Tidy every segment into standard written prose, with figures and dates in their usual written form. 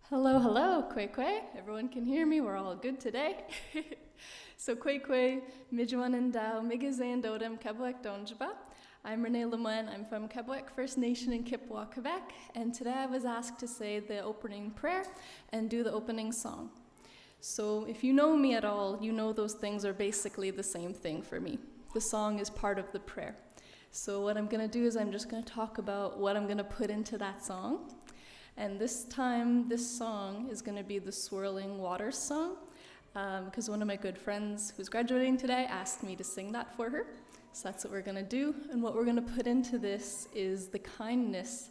Hello, hello, Kwe Kwe. Everyone can hear me. We're all good today. So Kwe Kwe, Mijuan and Dao, Migazan Dodem, Kabwek Donjaba. I'm Renee Lemoine. I'm from Kabwek First Nation in Kipwa, Quebec. And today I was asked to say the opening prayer and do the opening song. So if you know me at all, you know those things are basically the same thing for me. The song is part of the prayer. So what I'm going to do is I'm just going to talk about what I'm going to put into that song. And this time, this song is going to be the Swirling Waters song, because one of my good friends who's graduating today asked me to sing that for her. So that's what we're going to do. And what we're going to put into this is the kindness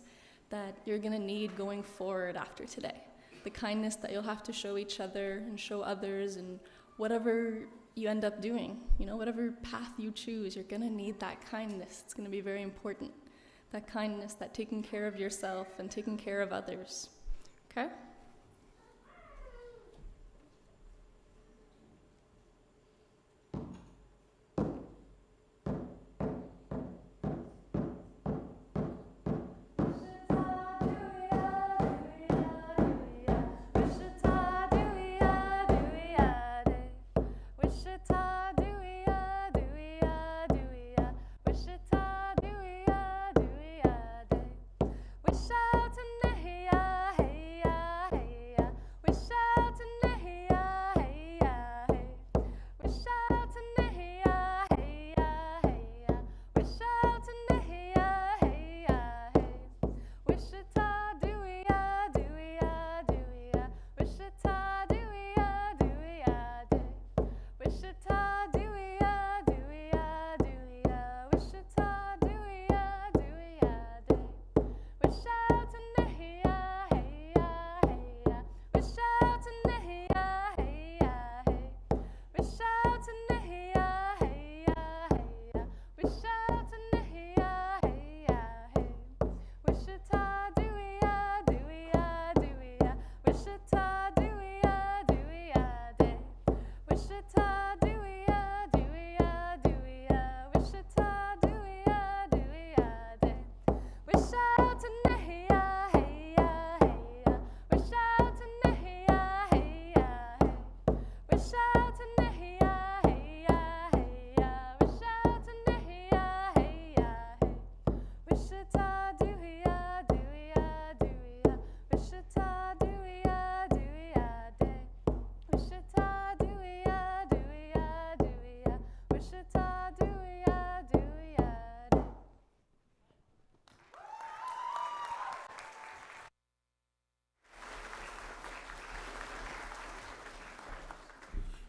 that you're going to need going forward after today. The kindness that you'll have to show each other and show others, and whatever you end up doing, whatever path you choose, you're going to need that kindness. It's going to be very important. That kindness, that taking care of yourself and taking care of others. Okay?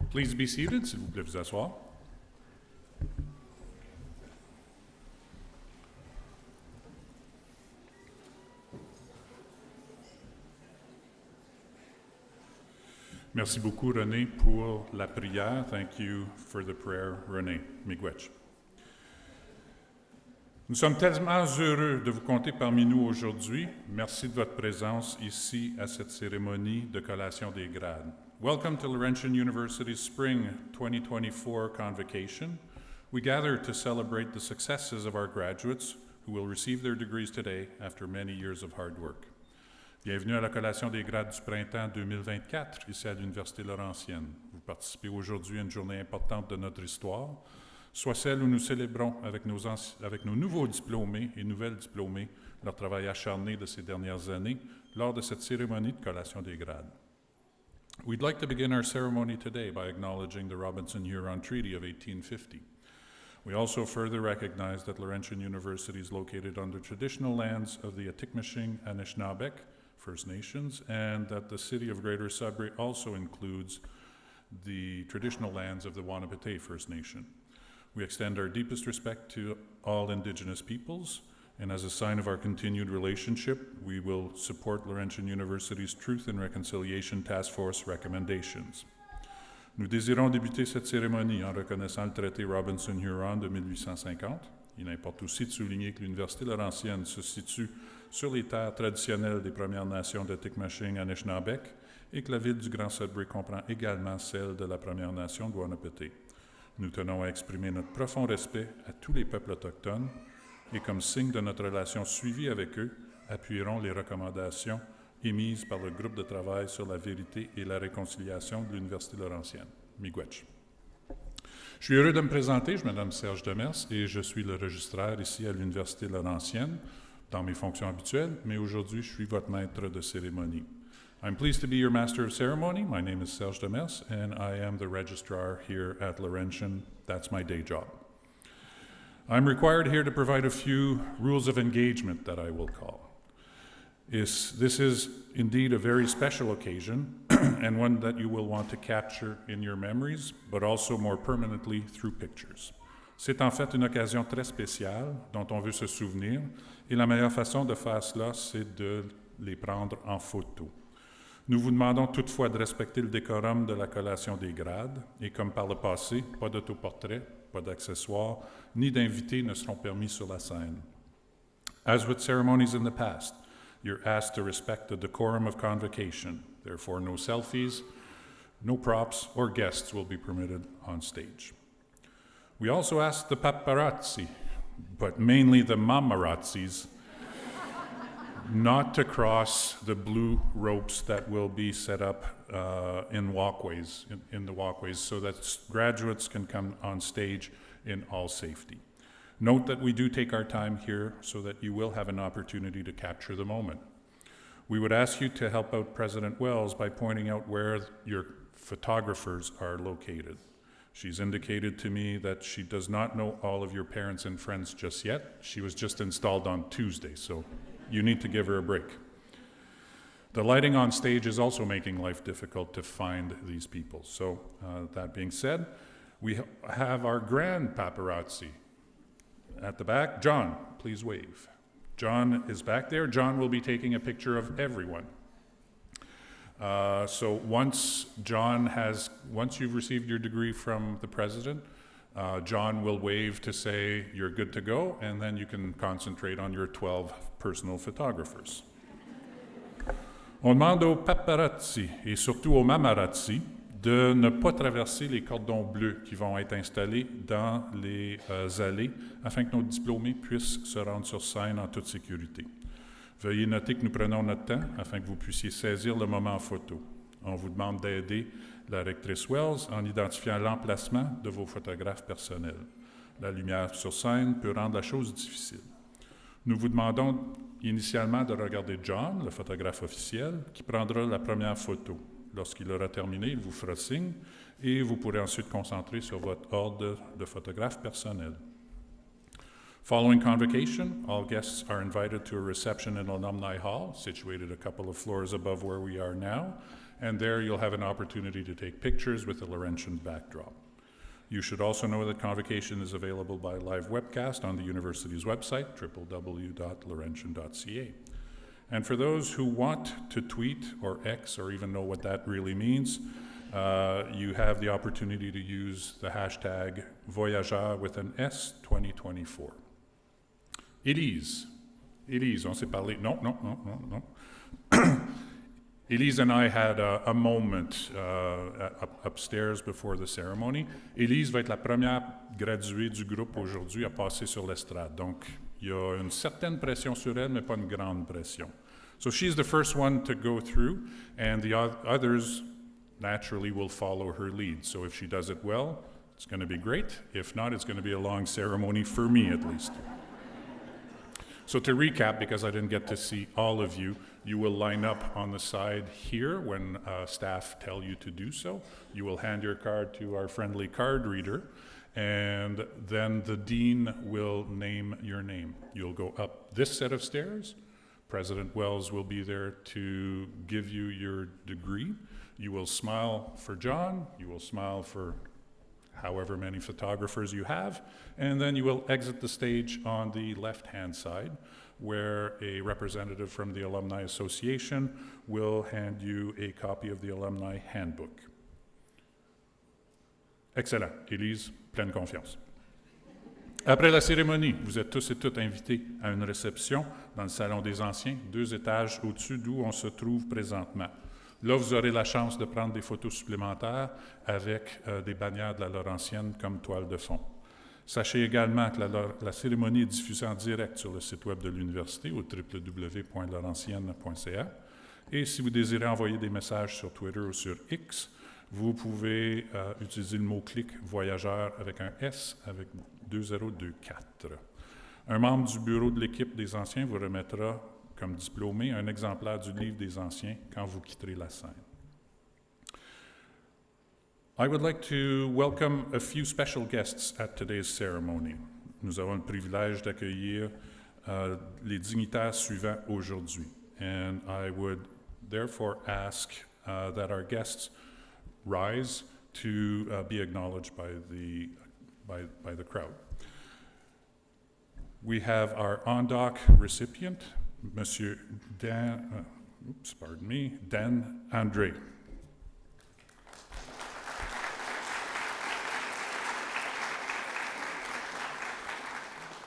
Please be seated, s'il vous plaît, vous asseoir. Merci beaucoup, René, pour la prière. Thank you for the prayer, René. Miigwech. Nous sommes tellement heureux de vous compter parmi nous aujourd'hui. Merci de votre présence ici à cette cérémonie de collation des grades. Welcome to Laurentian University's Spring 2024 Convocation. We gather to celebrate the successes of our graduates who will receive their degrees today after many years of hard work. Bienvenue à la collation des grades du printemps 2024 ici à l'Université Laurentienne. Vous participez aujourd'hui à une journée importante de notre histoire, soit celle où nous célébrons avec nos nouveaux diplômés et nouvelles diplômées leur travail acharné de ces dernières années lors de cette cérémonie de collation des grades. We'd like to begin our ceremony today by acknowledging the Robinson-Huron Treaty of 1850. We also further recognize that Laurentian University is located on the traditional lands of the Atikokan and Anishinaabeg First Nations, and that the city of Greater Sudbury also includes the traditional lands of the Wahnapitae First Nation. We extend our deepest respect to all Indigenous peoples, and as a sign of our continued relationship, we will support Laurentian University's Truth and Reconciliation Task Force recommendations. Nous désirons débuter cette cérémonie en reconnaissant le traité Robinson-Huron de 1850. Il importe aussi de souligner que l'Université Laurentienne se situe sur les terres traditionnelles des Premières Nations de Atikokan et Anishinaabeg et que la ville du Grand Sudbury comprend également celle de la Première Nation de Wahnapitae. Nous tenons à exprimer notre profond respect à tous les peuples autochtones et comme signe de notre relation suivie avec eux, appuierons les recommandations émise par le groupe de travail sur la vérité et la réconciliation de l'Université Laurentienne, miigwech. Je suis heureux de me présenter, je m'appelle Serge Demers et je suis le registraire ici à l'Université Laurentienne dans mes fonctions habituelles, mais aujourd'hui je suis votre maître de cérémonie. I'm pleased to be your Master of Ceremony. My name is Serge Demers and I am the registrar here at Laurentian. That's my day job. I'm required here to provide a few rules of engagement that I will call. This is indeed a very special occasion and one that you will want to capture in your memories, but also more permanently through pictures. C'est en fait une occasion très spéciale dont on veut se souvenir et la meilleure façon de faire cela, c'est de les prendre en photo. Nous vous demandons toutefois de respecter le décorum de la collation des grades et comme par le passé, pas d'autoportrait, pas d'accessoires, ni d'invités ne seront permis sur la scène. As with ceremonies in the past, you're asked to respect the decorum of convocation. Therefore, no selfies, no props, or guests will be permitted on stage. We also ask the paparazzi, but mainly the mamarazzis, not to cross the blue ropes that will be set up in walkways, in the walkways, so that graduates can come on stage in all safety. Note that we do take our time here so that you will have an opportunity to capture the moment. We would ask you to help out President Wells by pointing out where your photographers are located. She's indicated to me that she does not know all of your parents and friends just yet. She was just installed on Tuesday, so you need to give her a break. The lighting on stage is also making life difficult to find these people. So that being said, we have our grand paparazzi at the back. John, please wave. John is back there. John will be taking a picture of everyone. So once you've received your degree from the president, John will wave to say you're good to go, and then you can concentrate on your 12 personal photographers. On demande aux paparazzi et surtout aux mamarazzi de ne pas traverser les cordons bleus qui vont être installés dans les allées afin que nos diplômés puissent se rendre sur scène en toute sécurité. Veuillez noter que nous prenons notre temps afin que vous puissiez saisir le moment en photo. On vous demande d'aider la rectrice Wells en identifiant l'emplacement de vos photographes personnels. La lumière sur scène peut rendre la chose difficile. Nous vous demandons initialement de regarder John, le photographe officiel, qui prendra la première photo. Lorsqu'il aura terminé, il vous fera signe et vous pourrez ensuite concentrer sur votre ordre de photographe personnel. Following convocation, all guests are invited to a reception in Alumni Hall, situated a couple of floors above where we are now, and there you'll have an opportunity to take pictures with the Laurentian backdrop. You should also know that Convocation is available by live webcast on the university's website, www.laurentian.ca. And for those who want to tweet or X or even know what that really means, you have the opportunity to use the hashtag Voyageur with an S 2024. Elise, on s'est parlé. No. Elise and I had a moment upstairs before the ceremony. Elise va être la première graduée du groupe aujourd'hui à passer sur l'estrade. Donc, il y a une certaine pression sur elle, mais pas une grande pression. So she's the first one to go through, and the others naturally will follow her lead. So if she does it well, it's going to be great. If not, it's going to be a long ceremony for me at least. So to recap, because I didn't get to see all of you, you will line up on the side here when staff tell you to do so. You will hand your card to our friendly card reader, and then the dean will name your name. You'll go up this set of stairs. President Wells will be there to give you your degree. You will smile for John. You will smile for however many photographers you have, and then you will exit the stage on the left-hand side, where a representative from the Alumni Association will hand you a copy of the Alumni Handbook. Excellent. Élise, pleine confiance. Après la cérémonie, vous êtes tous et toutes invités à une réception dans le Salon des Anciens, 2 étages au-dessus d'où on se trouve présentement. Là, vous aurez la chance de prendre des photos supplémentaires avec des bannières de la Laurentienne comme toile de fond. Sachez également que la cérémonie est diffusée en direct sur le site web de l'Université au www.laurentienne.ca Et si vous désirez envoyer des messages sur Twitter ou sur X, vous pouvez utiliser le mot-clic « voyageur » avec un S avec 2024. Un membre du bureau de l'équipe des anciens vous remettra, comme diplômé, un exemplaire du livre des anciens quand vous quitterez la scène. I would like to welcome a few special guests at today's ceremony. Nous avons le privilège d'accueillir les dignitaires suivants aujourd'hui. And I would therefore ask that our guests rise to be acknowledged by the crowd. We have our ONDOC recipient, Monsieur Dan André.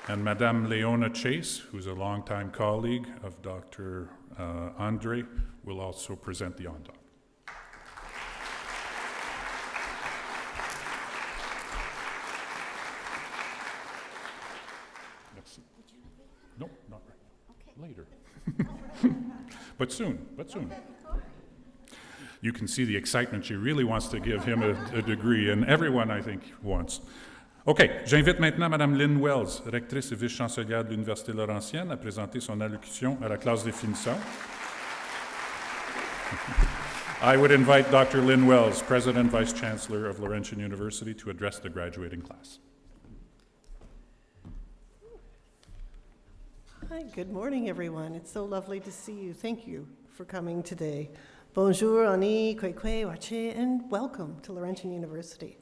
And Madame Leona Chase, who's a longtime colleague of Dr. André, will also present the ONDOC. Merci. No, not right. Okay. Later. But soon. You can see the excitement. She really wants to give him a degree, and everyone, I think, wants. OK, j'invite maintenant Mme Lynn Wells, rectrice et vice-chancelière de l'Université Laurentienne, à présenter son allocution à la classe des finissants. I would invite Dr. Lynn Wells, President Vice-Chancellor of Laurentian University, to address the graduating class. Hi, good morning, everyone. It's so lovely to see you. Thank you for coming today. Bonjour, ani, kwe kwe, wache, and welcome to Laurentian University.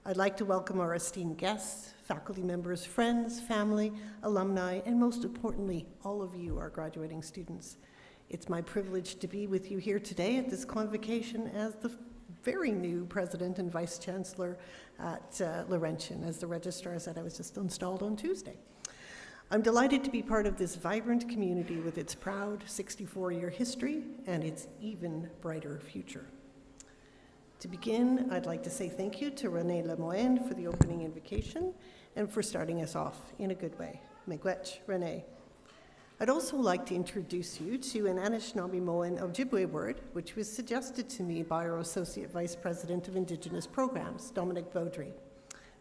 I'd like to welcome our esteemed guests, faculty members, friends, family, alumni, and most importantly, all of you, our graduating students. It's my privilege to be with you here today at this convocation as the very new President and Vice Chancellor at Laurentian. As the registrar said, I was just installed on Tuesday. I'm delighted to be part of this vibrant community with its proud 64-year history and its even brighter future. To begin, I'd like to say thank you to René Lemoine for the opening invocation and for starting us off in a good way. Miigwech, René. I'd also like to introduce you to an Anishinaabe Moan Ojibwe word, which was suggested to me by our Associate Vice President of Indigenous Programs, Dominic Baudry.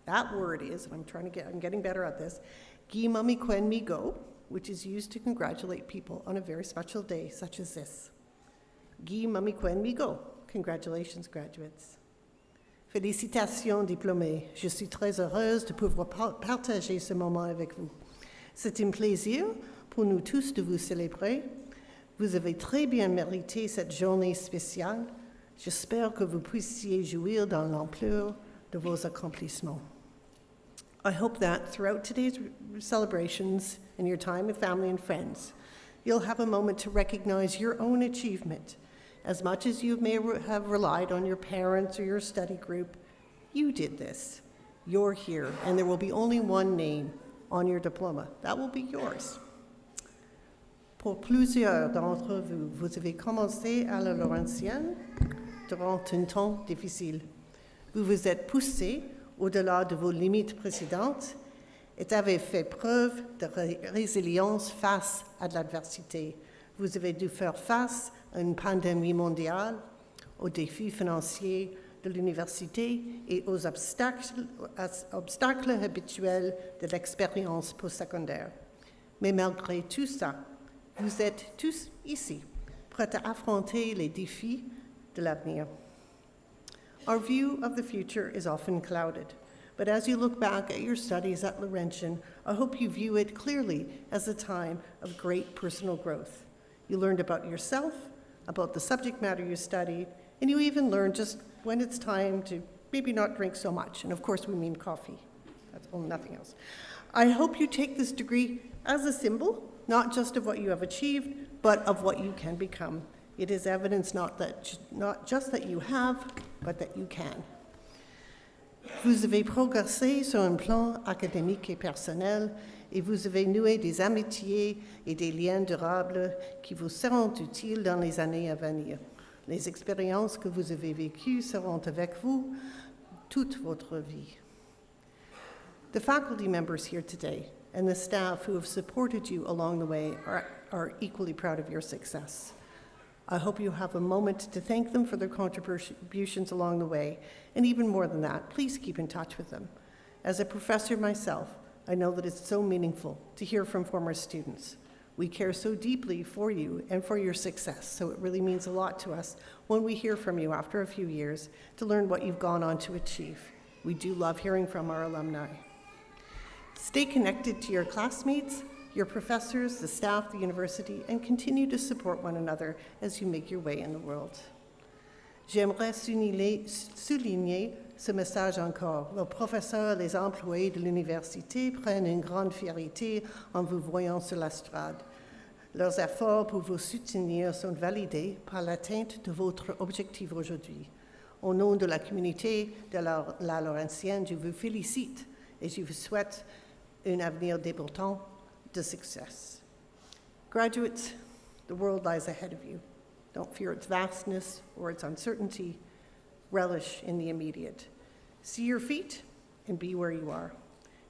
That word is, and I'm getting better at this, Gi Mami Kwen Mi Go, which is used to congratulate people on a very special day such as this. Gi Mami Kwen Mi Go. Congratulations, graduates. Félicitations, diplômés. Je suis très heureuse de pouvoir partager ce moment avec vous. C'est un plaisir pour nous tous de vous célébrer. Vous avez très bien mérité cette journée spéciale. J'espère que vous puissiez jouir dans l'ampleur de vos accomplissements. I hope that throughout today's celebrations and your time with family and friends, you'll have a moment to recognize your own achievement. As much as you may have relied on your parents or your study group, you did this. You're here, and there will be only one name on your diploma. That will be yours. Pour plusieurs d'entre vous, vous avez commencé à la Laurentienne durant un temps difficile. Vous vous êtes poussé au-delà de vos limites précédentes et avez fait preuve de résilience face à l'adversité. Vous avez dû faire face à une pandémie mondiale, aux défis financiers de l'université et aux obstacles habituels de l'expérience postsecondaire. Mais malgré tout ça, vous êtes tous ici, prêts à affronter les défis de l'avenir. Our view of the future is often clouded, but as you look back at your studies at Laurentian, I hope you view it clearly as a time of great personal growth. You learned about yourself, about the subject matter you studied, and you even learned just when it's time to maybe not drink so much. And of course, we mean coffee. That's nothing else. I hope you take this degree as a symbol, not just of what you have achieved, but of what you can become. It is evidence not just that you have, but that you can. Vous avez progressé sur un plan académique et personnel, et vous avez noué des amitiés et des liens durables qui vous seront utiles dans les années à venir. Les expériences que vous avez vécues seront avec vous toute votre vie. The faculty members here today and the staff who have supported you along the way are equally proud of your success. I hope you have a moment to thank them for their contributions along the way. And even more than that, please keep in touch with them. As a professor myself, I know that it's so meaningful to hear from former students. We care so deeply for you and for your success, so it really means a lot to us when we hear from you after a few years to learn what you've gone on to achieve. We do love hearing from our alumni. Stay connected to your classmates, your professors, the staff, the university, and continue to support one another as you make your way in the world. J'aimerais souligner ce message encore. Vos professeurs, les employés de l'université prennent une grande fierté en vous voyant sur l'estrade. Leurs efforts pour vous soutenir sont validés par l'atteinte de votre objectif aujourd'hui. Au nom de la communauté de la Laurentienne, je vous félicite et je vous souhaite un avenir débutant de success. Graduates, the world lies ahead of you. Don't fear its vastness or its uncertainty. Relish in the immediate. See your feet and be where you are.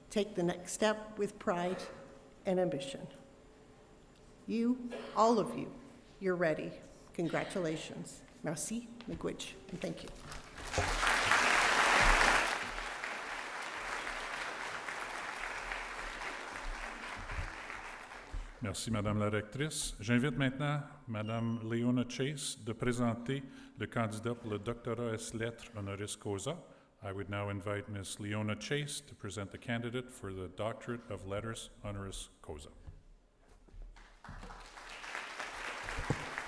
Take the next step with pride and ambition. You, all of you, you're ready. Congratulations. Merci, miigwech, and thank you. Merci, Madame la rectrice. J'invite maintenant Madame Leona Chase de présenter le candidat pour le doctorat ès lettres honoris causa. I would now invite Ms. Leona Chase to present the candidate for the Doctorate of Letters honoris causa.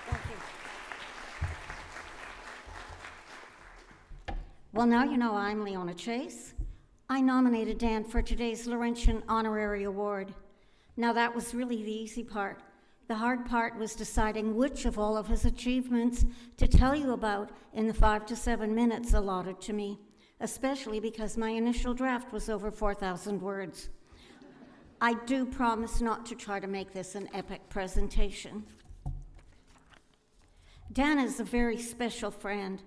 Thank you. Well, now you know I'm Leona Chase. I nominated Dan for today's Laurentian Honorary Award. Now, that was really the easy part. The hard part was deciding which of all of his achievements to tell you about in the 5 to 7 minutes allotted to me, especially because my initial draft was over 4,000 words. I do promise not to try to make this an epic presentation. Dan is a very special friend.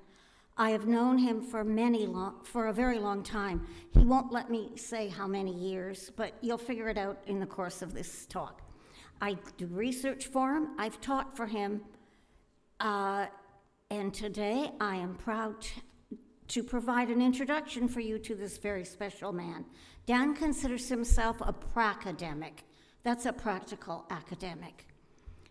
I have known him for a very long time. He won't let me say how many years, but you'll figure it out in the course of this talk. I do research for him, I've taught for him, and today I am proud to provide an introduction for you to this very special man. Dan considers himself a pracademic. That's a practical academic.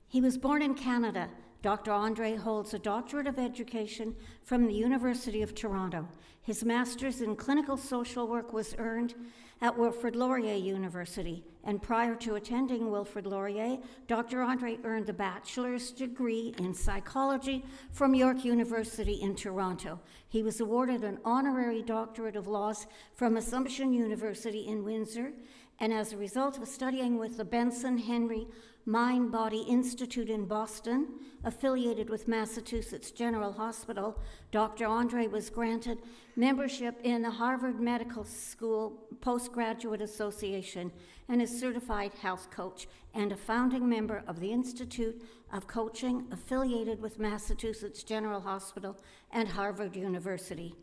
He was born in Canada. Dr. Andre holds a Doctorate of Education from the University of Toronto. His Master's in Clinical Social Work was earned at Wilfrid Laurier University, and prior to attending Wilfrid Laurier, Dr. Andre earned a bachelor's degree in psychology from York University in Toronto. He was awarded an honorary doctorate of laws from Assumption University in Windsor, and as a result of studying with the Benson Henry Mind-Body Institute in Boston, affiliated with Massachusetts General Hospital, Dr. Andre was granted membership in the Harvard Medical School Postgraduate Association and is certified health coach and a founding member of the Institute of Coaching, affiliated with Massachusetts General Hospital and Harvard University.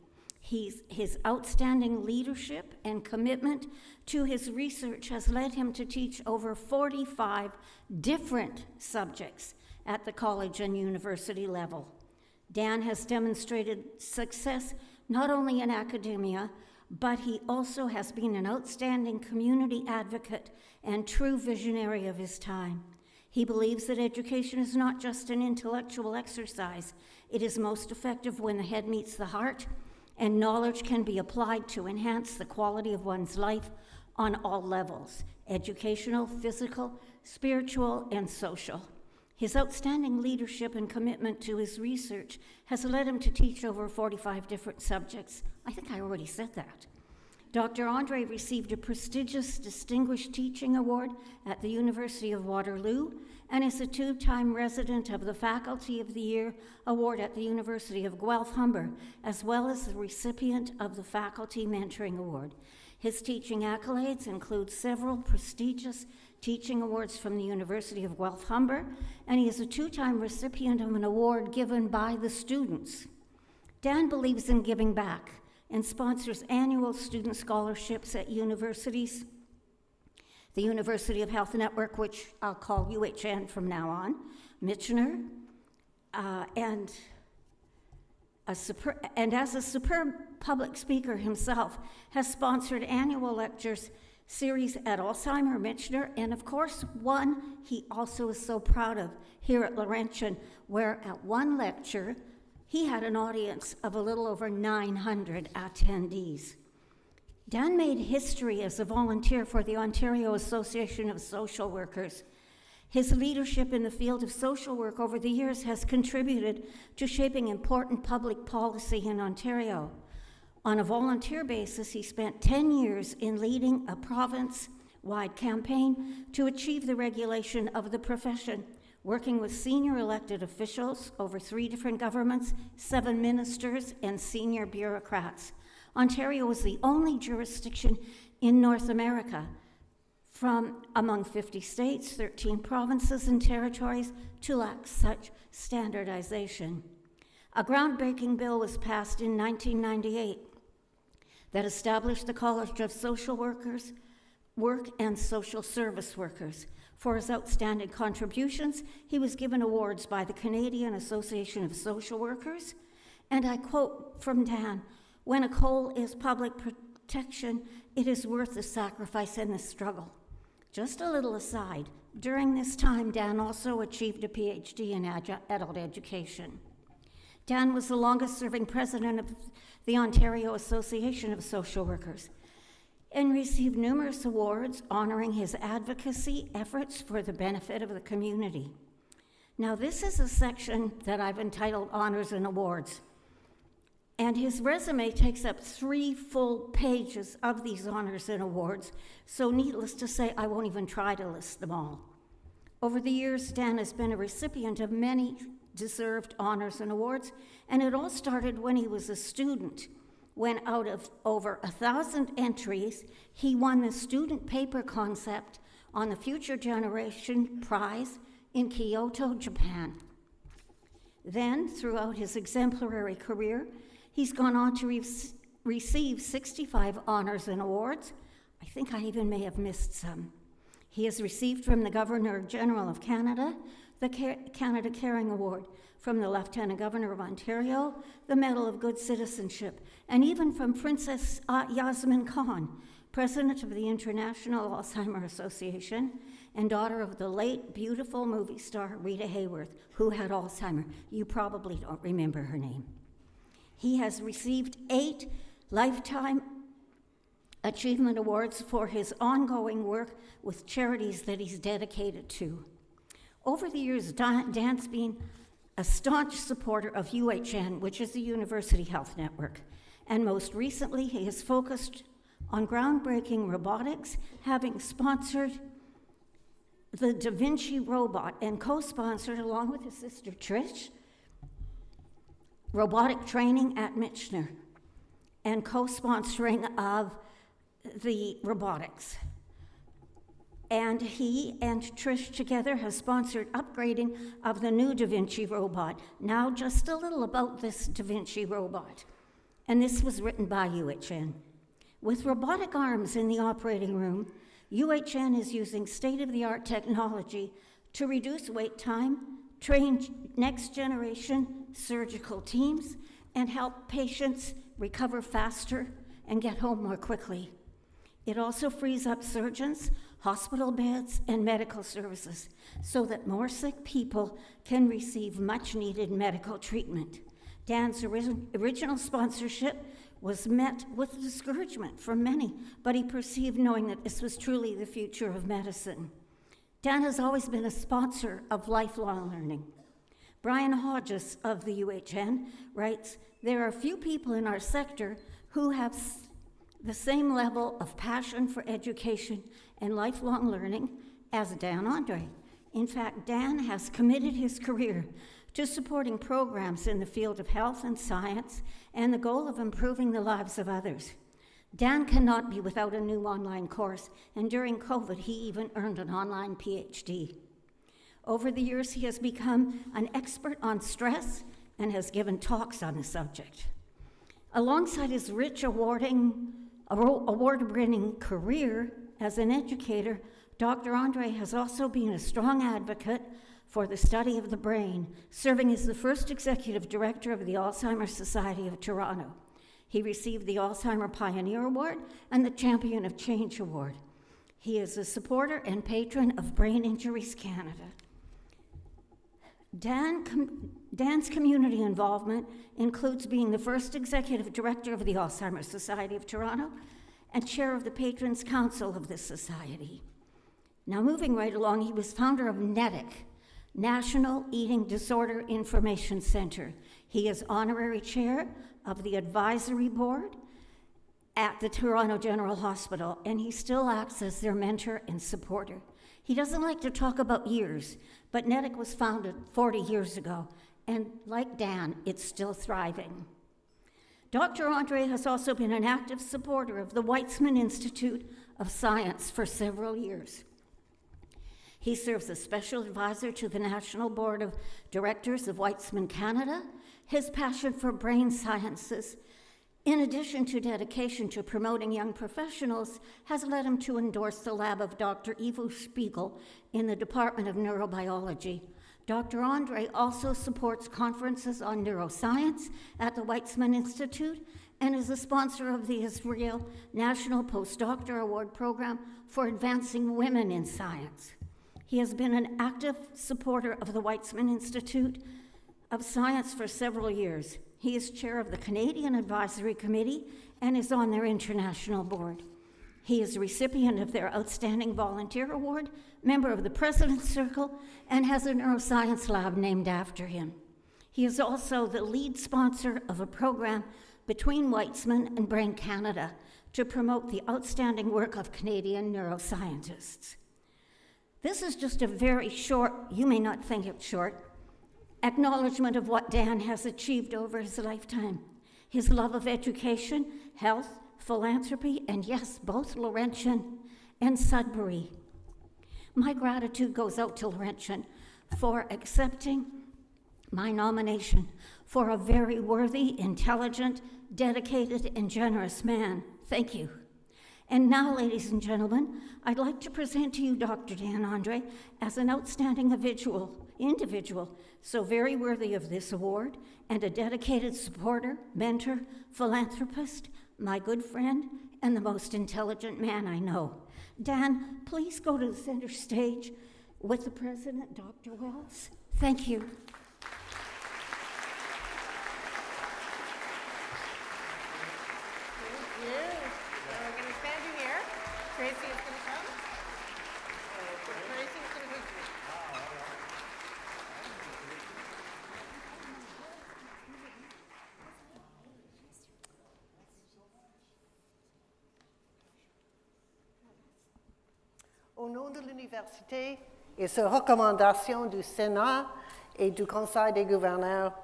His outstanding leadership and commitment to his research has led him to teach over 45 different subjects at the college and university level. Dan has demonstrated success not only in academia, but he also has been an outstanding community advocate and true visionary of his time. He believes that education is not just an intellectual exercise. It is most effective when the head meets the heart, and knowledge can be applied to enhance the quality of one's life on all levels: educational, physical, spiritual, and social. His outstanding leadership and commitment to his research has led him to teach over 45 different subjects. I think I already said that. Dr. Andre received a prestigious Distinguished Teaching Award at the University of Waterloo and is a two-time resident of the Faculty of the Year Award at the University of Guelph-Humber, as well as the recipient of the Faculty Mentoring Award. His teaching accolades include several prestigious teaching awards from the University of Guelph-Humber, and he is a two-time recipient of an award given by the students. Dan believes in giving back and sponsors annual student scholarships at universities. The University of Health Network, which I'll call UHN from now on, Michener, and as a superb public speaker himself, has sponsored annual lectures series at Alzheimer Michener, and of course one he also is so proud of here at Laurentian, where at one lecture he had an audience of a little over 900 attendees. Dan made history as a volunteer for the Ontario Association of Social Workers. His leadership in the field of social work over the years has contributed to shaping important public policy in Ontario. On a volunteer basis, he spent 10 years in leading a province-wide campaign to achieve the regulation of the profession, working with senior elected officials over 3 different governments, 7 ministers, and senior bureaucrats. Ontario was the only jurisdiction in North America from among 50 states, 13 provinces and territories to lack such standardization. A groundbreaking bill was passed in 1998 that established the College of Social Workers, Work and Social Service Workers. For his outstanding contributions, he was given awards by the Canadian Association of Social Workers, and I quote from Dan, "When a goal is public protection, it is worth the sacrifice and the struggle." Just a little aside, during this time, Dan also achieved a PhD in adult education. Dan was the longest-serving president of the Ontario Association of Social Workers and received numerous awards honoring his advocacy efforts for the benefit of the community. Now, this is a section that I've entitled Honors and Awards. And his resume takes up 3 full pages of these honors and awards, so needless to say, I won't even try to list them all. Over the years, Dan has been a recipient of many deserved honors and awards, and it all started when he was a student, when out of over 1,000 entries, he won the student paper concept on the Future Generation Prize in Kyoto, Japan. Then, throughout his exemplary career, he's gone on to receive 65 honors and awards. I think I even may have missed some. He has received from the Governor-General of Canada the Canada Caring Award, from the Lieutenant Governor of Ontario, the Medal of Good Citizenship, and even from Princess Yasmin Khan, President of the International Alzheimer Association and daughter of the late beautiful movie star Rita Hayworth, who had Alzheimer. You probably don't remember her name. He has received 8 Lifetime Achievement Awards for his ongoing work with charities that he's dedicated to. Over the years, Dan's been a staunch supporter of UHN, which is the University Health Network, and most recently he has focused on groundbreaking robotics, having sponsored the Da Vinci robot and co-sponsored, along with his sister Trish, robotic training at Michener and co-sponsoring of the robotics. And he and Trish together have sponsored upgrading of the new Da Vinci robot. Now just a little about this Da Vinci robot. And this was written by UHN. With robotic arms in the operating room, UHN is using state-of-the-art technology to reduce wait time, train next-generation surgical teams, and help patients recover faster and get home more quickly. It also frees up surgeons, hospital beds, and medical services so that more sick people can receive much-needed medical treatment. Dan's original sponsorship was met with discouragement from many, but he perceived knowing that this was truly the future of medicine. Dan has always been a sponsor of lifelong learning. Brian Hodges of the UHN writes, "There are few people in our sector who have the same level of passion for education and lifelong learning as Dan Andre. In fact, Dan has committed his career to supporting programs in the field of health and science and the goal of improving the lives of others. Dan cannot be without a new online course, and during COVID, he even earned an online PhD. Over the years, he has become an expert on stress and has given talks on the subject. Alongside his rich award-winning career as an educator, Dr. Andre has also been a strong advocate for the study of the brain, serving as the first executive director of the Alzheimer's Society of Toronto. He received the Alzheimer Pioneer Award and the Champion of Change Award. He is a supporter and patron of Brain Injuries Canada. Dan's community involvement includes being the first executive director of the Alzheimer's Society of Toronto and chair of the Patrons Council of this society. Now, moving right along, he was founder of NEDIC, National Eating Disorder Information Center. He is honorary chair of the advisory board at the Toronto General Hospital, and he still acts as their mentor and supporter. He doesn't like to talk about years, but NEDIC was founded 40 years ago, and like Dan, it's still thriving. Dr. Andre has also been an active supporter of the Weizmann Institute of Science for several years. He serves as special advisor to the National Board of Directors of Weizmann Canada. His passion for brain sciences, in addition to dedication to promoting young professionals, has led him to endorse the lab of Dr. Ivo Spiegel in the Department of Neurobiology. Dr. Andre also supports conferences on neuroscience at the Weizmann Institute and is a sponsor of the Israel National Postdoctor Award Program for advancing women in science. He has been an active supporter of the Weizmann Institute of Science for several years. He is chair of the Canadian Advisory Committee and is on their international board. He is a recipient of their Outstanding Volunteer Award, member of the President's Circle, and has a neuroscience lab named after him. He is also the lead sponsor of a program between Weizmann and Brain Canada to promote the outstanding work of Canadian neuroscientists. This is just a very short, you may not think it's short, acknowledgement of what Dan has achieved over his lifetime. His love of education, health, philanthropy, and yes, both Laurentian and Sudbury. My gratitude goes out to Laurentian for accepting my nomination for a very worthy, intelligent, dedicated, and generous man. Thank you. And now, ladies and gentlemen, I'd like to present to you Dr. Dan Andre as an outstanding individual, so very worthy of this award, and a dedicated supporter, mentor, philanthropist, my good friend, and the most intelligent man I know. Dan, please go to the center stage with the president, Dr. Wells. Thank you. Tracy is going to come. Tracy is going to meet you. Au nom de l'Université et sur recommandation du Sénat et du Conseil des gouverneurs,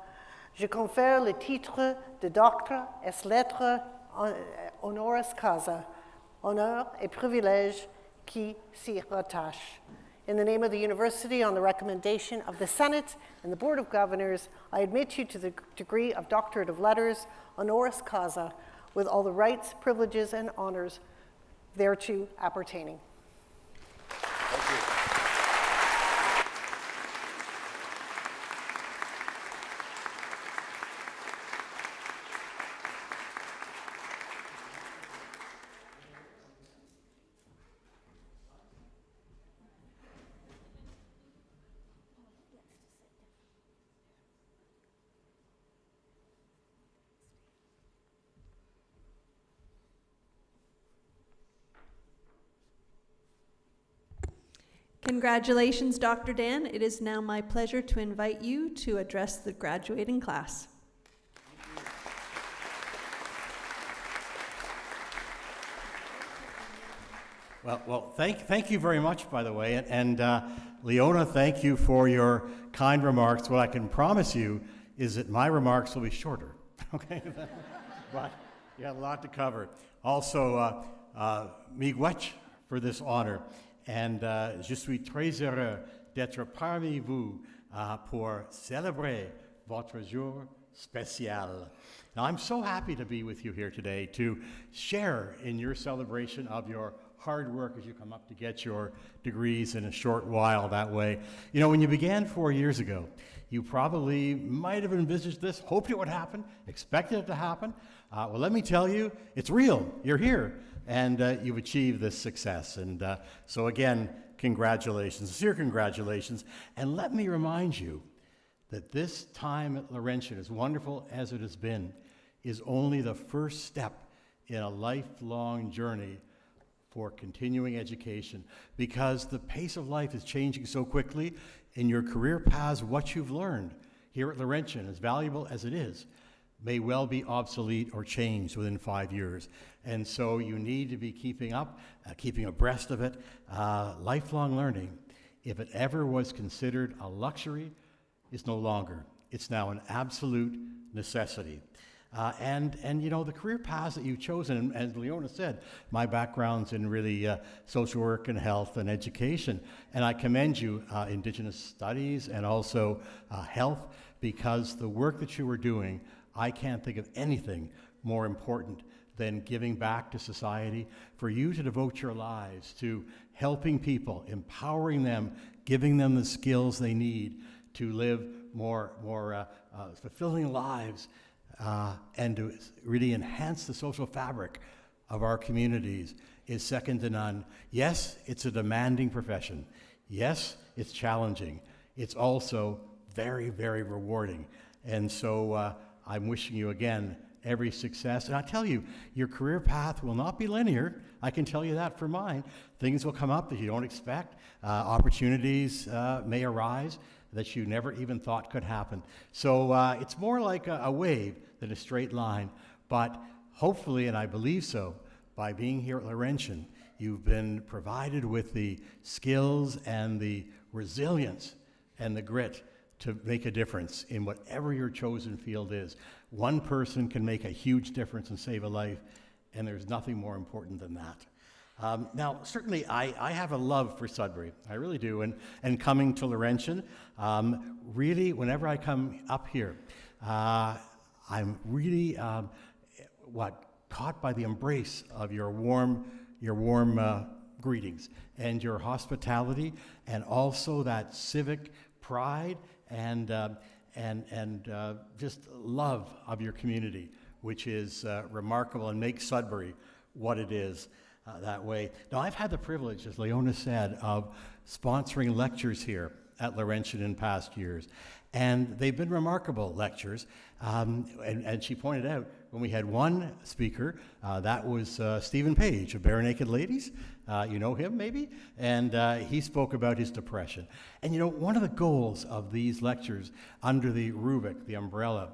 je confère le titre de Doctor es lettres honoris causa, honneur et privilège qui s'y rattachent. In the name of the University, on the recommendation of the Senate and the Board of Governors, I admit you to the degree of Doctorate of Letters, honoris causa, with all the rights, privileges, and honors thereto appertaining. Thank you. Congratulations, Dr. Dan. It is now my pleasure to invite you to address the graduating class. Well, thank you very much, by the way, and Leona, thank you for your kind remarks. What I can promise you is that my remarks will be shorter, okay? But you got a lot to cover. Also, miigwech for this honor. And je suis très heureux d'être parmi vous pour célébrer votre jour spécial. Now, I'm so happy to be with you here today to share in your celebration of your hard work as you come up to get your degrees in a short while that way. You know, when you began 4 years ago, you probably might have envisaged this, hoped it would happen, expected it to happen. Well, let me tell you, it's real. You're here, and you've achieved this success. And so again, congratulations, sincere congratulations. And let me remind you that this time at Laurentian, as wonderful as it has been, is only the first step in a lifelong journey for continuing education, because the pace of life is changing so quickly. In your career paths, what you've learned here at Laurentian, as valuable as it is, may well be obsolete or changed within 5 years. And so you need to be keeping up, keeping abreast of it. Lifelong learning, if it ever was considered a luxury, is no longer. It's now an absolute necessity. And you know, the career paths that you've chosen, and as Leona said, my background's in really social work and health and education, and I commend you, Indigenous studies and also health, because the work that you were doing, I can't think of anything more important than giving back to society, for you to devote your lives to helping people, empowering them, giving them the skills they need to live more fulfilling lives, and to really enhance the social fabric of our communities is second to none. Yes, it's a demanding profession. Yes, it's challenging. It's also very, very rewarding. And so I'm wishing you again every success. And I tell you, your career path will not be linear. I can tell you that for mine. Things will come up that you don't expect. Opportunities may arise that you never even thought could happen. So it's more like a wave than a straight line. But hopefully, and I believe so, by being here at Laurentian, you've been provided with the skills and the resilience and the grit to make a difference in whatever your chosen field is. One person can make a huge difference and save a life, and there's nothing more important than that. Now, certainly, I have a love for Sudbury. I really do. And coming to Laurentian, really, whenever I come up here, I'm really caught by the embrace of your warm greetings and your hospitality, and also that civic pride and just love of your community, which is remarkable and makes Sudbury what it is. That way. Now, I've had the privilege, as Leona said, of sponsoring lectures here at Laurentian in past years, and they've been remarkable lectures. And she pointed out, when we had one speaker, that was Stephen Page of Bare Naked Ladies. You know him, maybe? And he spoke about his depression. And you know, one of the goals of these lectures under the rubric, the umbrella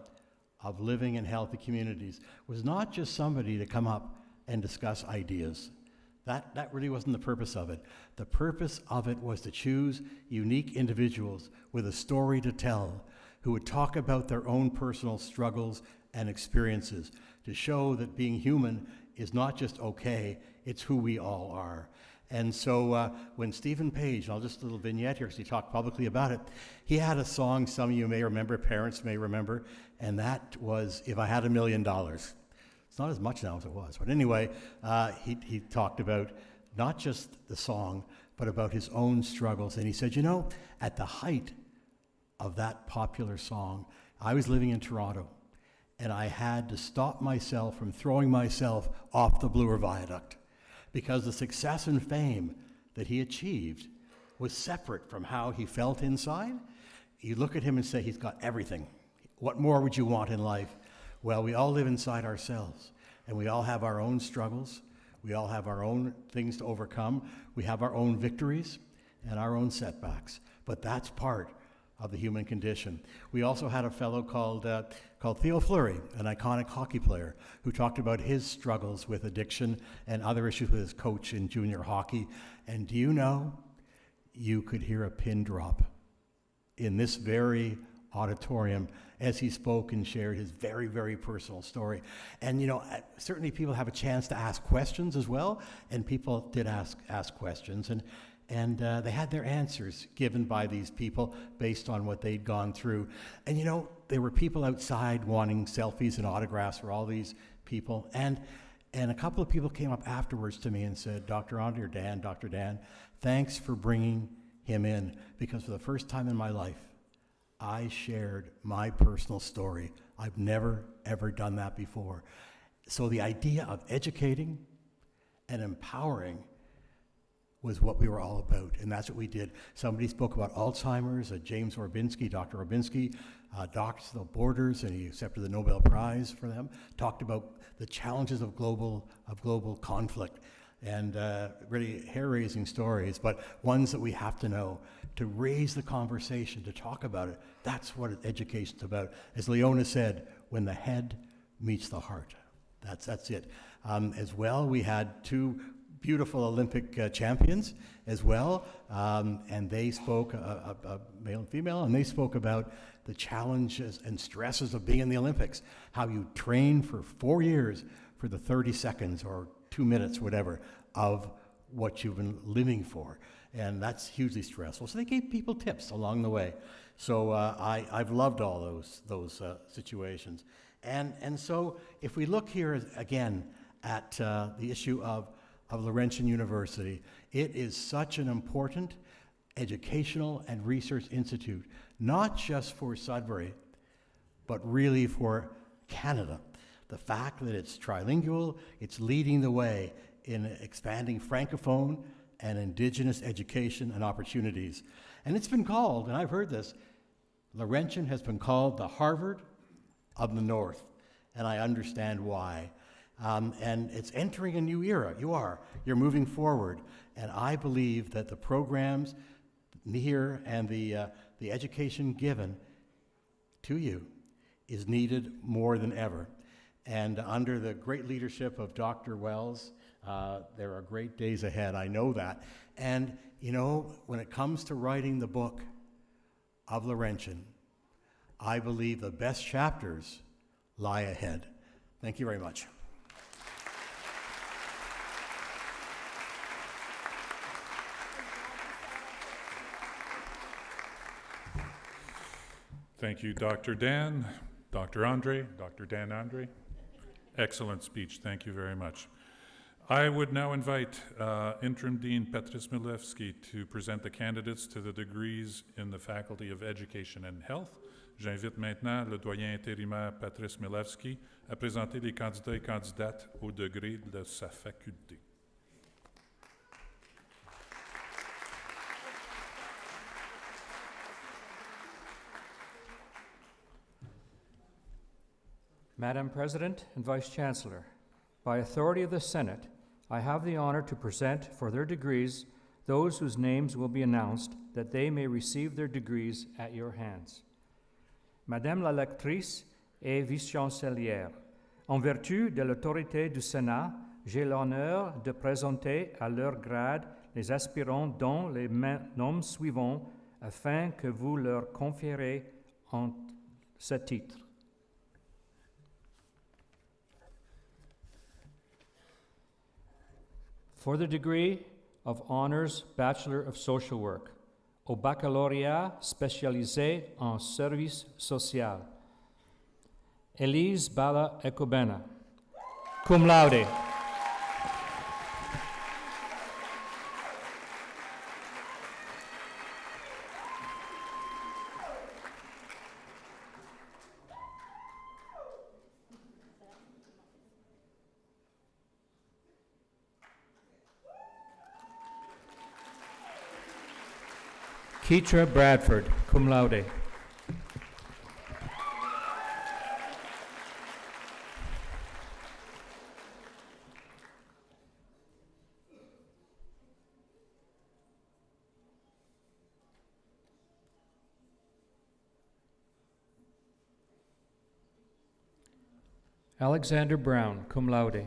of living in healthy communities, was not just somebody to come up and discuss ideas. That really wasn't the purpose of it. The purpose of it was to choose unique individuals with a story to tell, who would talk about their own personal struggles and experiences, to show that being human is not just okay, it's who we all are. And so when Stephen Page, and I'll just a little vignette here because he talked publicly about it, he had a song some of you may remember, parents may remember, and that was "If I Had $1 Million." It's not as much now as it was. But anyway, he talked about not just the song, but about his own struggles. And he said, you know, at the height of that popular song, I was living in Toronto, and I had to stop myself from throwing myself off the Bloor Viaduct, because the success and fame that he achieved was separate from how he felt inside. You look at him and say, he's got everything. What more would you want in life? Well, we all live inside ourselves, and we all have our own struggles. We all have our own things to overcome. We have our own victories and our own setbacks, but that's part of the human condition. We also had a fellow called Theo Fleury, an iconic hockey player, who talked about his struggles with addiction and other issues with his coach in junior hockey. And do you know, you could hear a pin drop in this very auditorium as he spoke and shared his very, very personal story. And you know, certainly people have a chance to ask questions as well, and people did ask questions, and they had their answers given by these people based on what they'd gone through. And you know, there were people outside wanting selfies and autographs for all these people, and And a couple of people came up afterwards to me and said, Dr. Andre or Dr. Dan, thanks for bringing him in, because for the first time in my life, I shared my personal story. I've never, ever done that before. So the idea of educating and empowering was what we were all about, and that's what we did. Somebody spoke about Alzheimer's, James Orbinski, Dr. Orbinski, Doctors Without Borders, and he accepted the Nobel Prize for them, talked about the challenges of global conflict, and really hair-raising stories, but ones that we have to know, to raise the conversation, to talk about it. That's what education's about. As Leona said, when the head meets the heart. That's it. As well, we had two beautiful Olympic champions as well, and they spoke, male and female, and they spoke about the challenges and stresses of being in the Olympics, how you train for 4 years for the 30 seconds or 2 minutes, whatever, of what you've been living for. And that's hugely stressful. So they gave people tips along the way. So I've loved all those situations. And so if we look here again at the issue of Laurentian University, it is such an important educational and research institute, not just for Sudbury, but really for Canada. The fact that it's trilingual, it's leading the way in expanding Francophone and Indigenous education and opportunities. And it's been called, and I've heard this, Laurentian has been called the Harvard of the North, and I understand why. And it's entering a new era. You're moving forward. And I believe that the programs here and the education given to you is needed more than ever. And under the great leadership of Dr. Wells, there are great days ahead. I know that. And, you know, when it comes to writing the book of Laurentian, I believe the best chapters lie ahead. Thank you very much. Thank you, Dr. Dan, Dr. Andre, Dr. Dan Andre. Excellent speech. Thank you very much. I would now invite Interim Dean Patrice Milewski to present the candidates to the degrees in the Faculty of Education and Health. J'invite maintenant le doyen intérimaire Patrice Milewski à présenter les candidats et candidates au degré de sa faculté. Madam President and Vice Chancellor, by authority of the Senate, I have the honor to present for their degrees those whose names will be announced, that they may receive their degrees at your hands. Madame la lectrice et vice-chancelière, en vertu de l'autorité du Sénat, j'ai l'honneur de présenter à leur grade les aspirants dont les noms suivants afin que vous leur conférez en ce titre. For the degree of Honors Bachelor of Social Work, au Baccalauréat spécialisé en service social, Elise Bala Ekobena, cum laude. Keitra Bradford, cum laude. Alexander Brown, cum laude.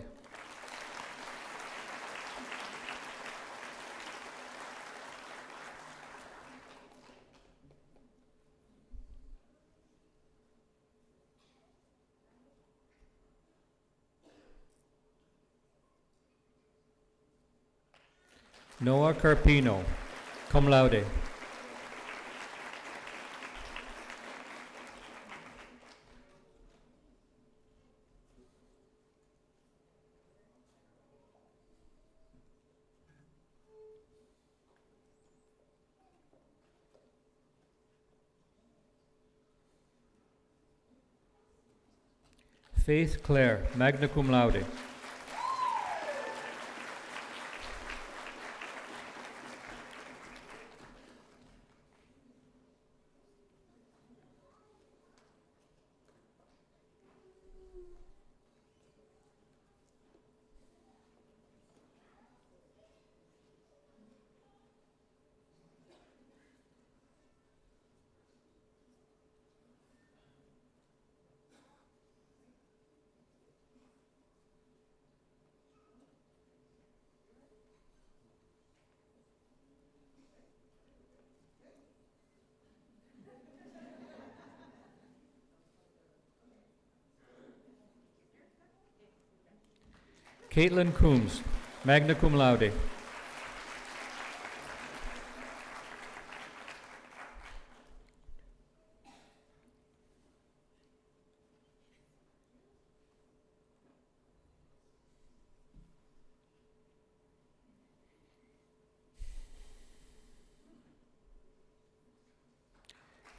Noah Carpino, cum laude. Faith Claire, magna cum laude. Caitlin Coombs, magna cum laude.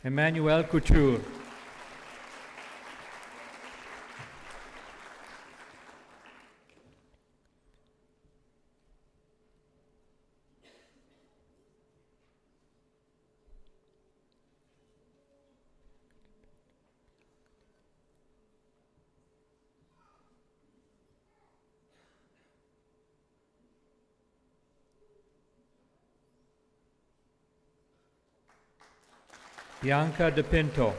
Emmanuel Couture. Bianca De Pinto.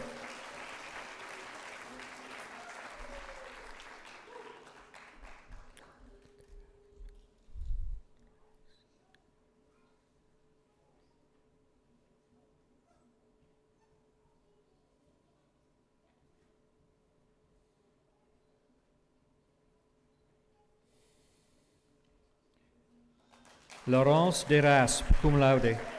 Laurence Deraspe, cum laude.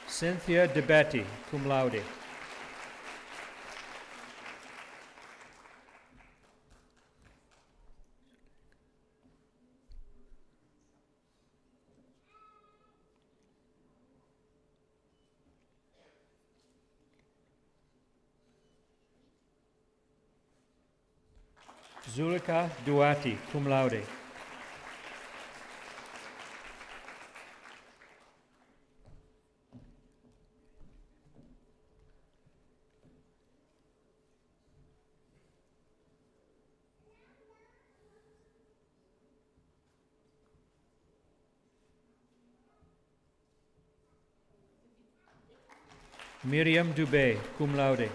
Cynthia DeBetty, cum laude. Zulika Duati, cum laude. Miriam Dubé, cum laude.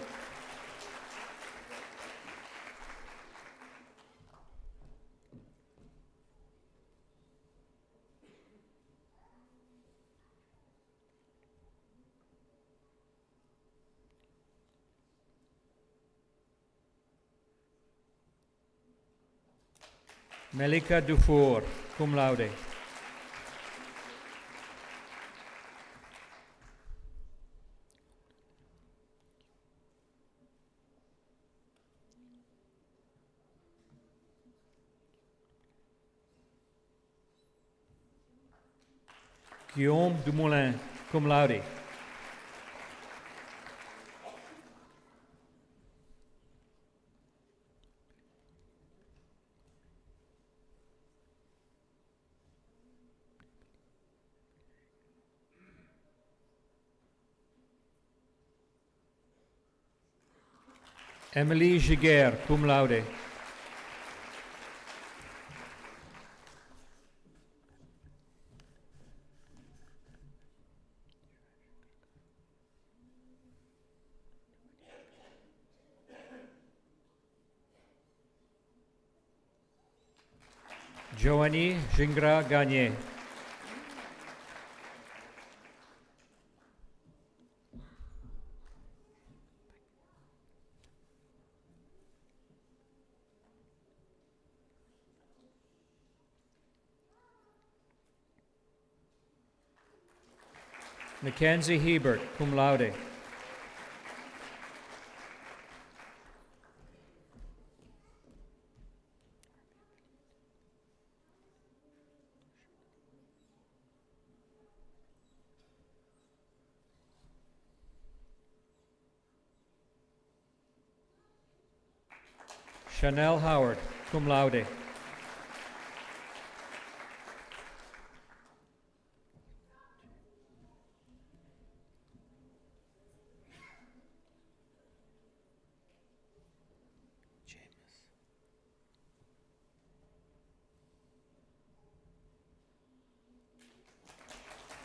Melika Dufour, cum laude. Guillaume Dumoulin, cum laude. Emily Giguère, cum laude. Joanie Gingras Gagné. Mackenzie Hebert, cum laude. Chanel Howard, cum laude.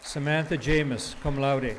Samantha James, cum laude.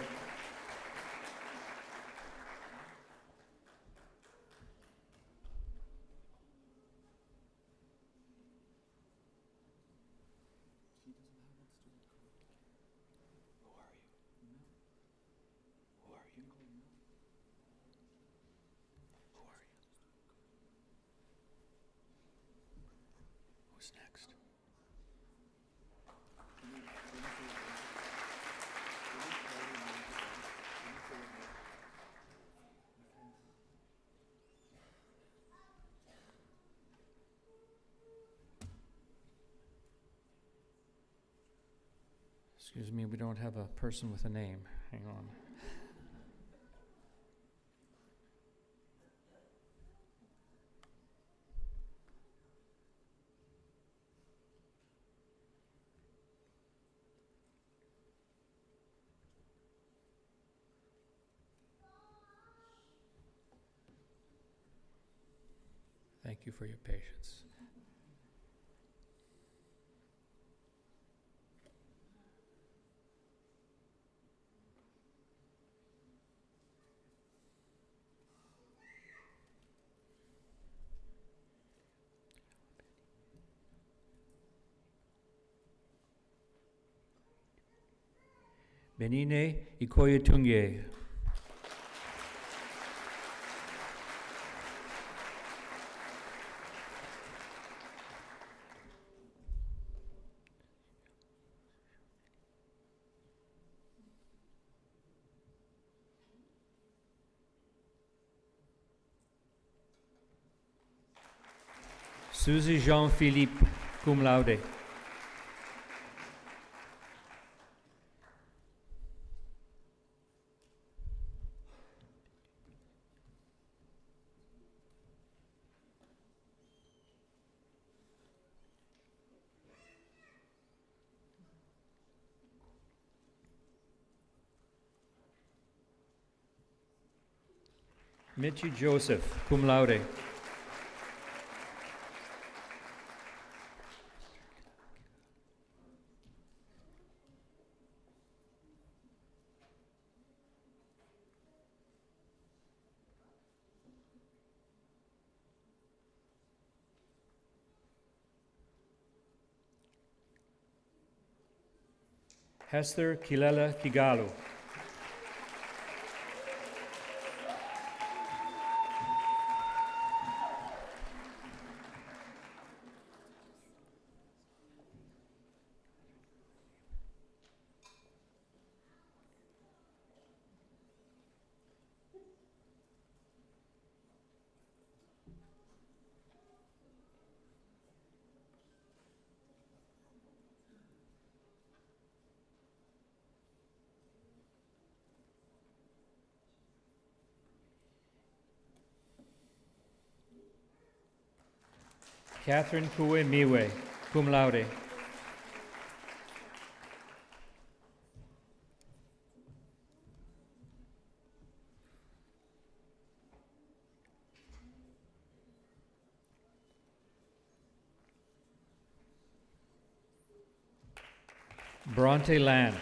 Excuse me, we don't have a person with a name. Hang on. Thank you for your patience. Benine Ikoyetunge. Suzy Jean-Philippe, cum laude. Mitchie Joseph, cum laude. Hester Kilela Kigalu. Catherine Kue Miwe, cum laude. Bronte Land.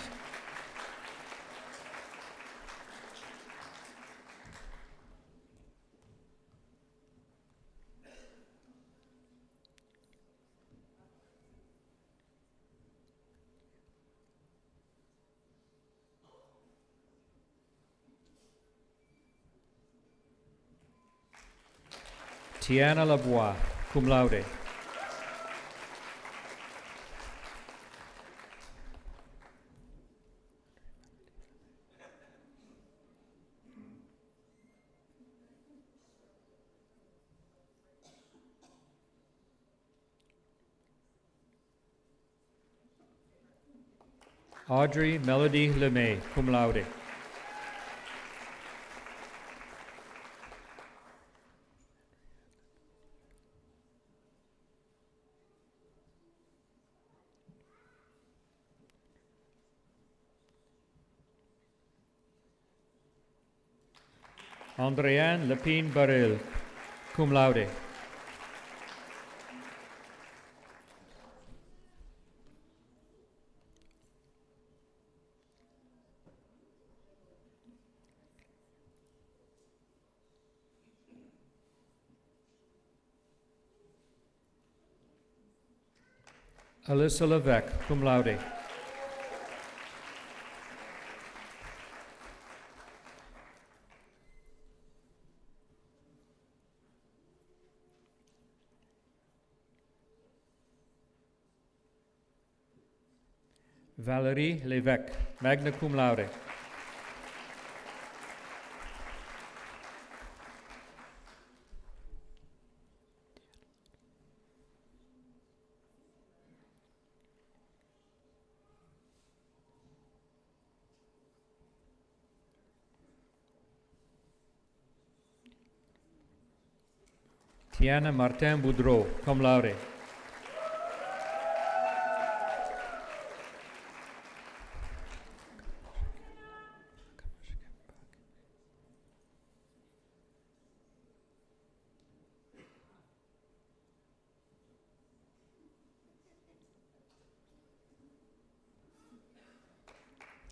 Tiana Lavoie, cum laude. Audrey Melody Lemay, cum laude. Andréane Lepine Baril, cum laude. Alyssa Levesque, cum laude. Valérie Levesque, magna cum laude. Tiana Martin Boudreau, cum laude.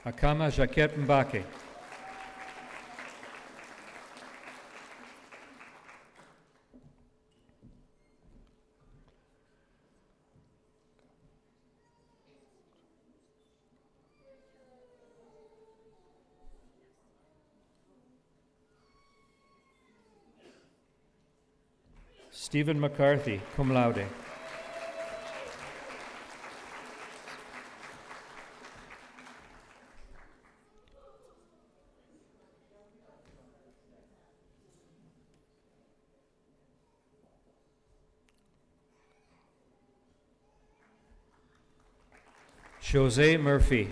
Akama Jacquette Mbake. Stephen McCarthy, cum laude. Jose Murphy.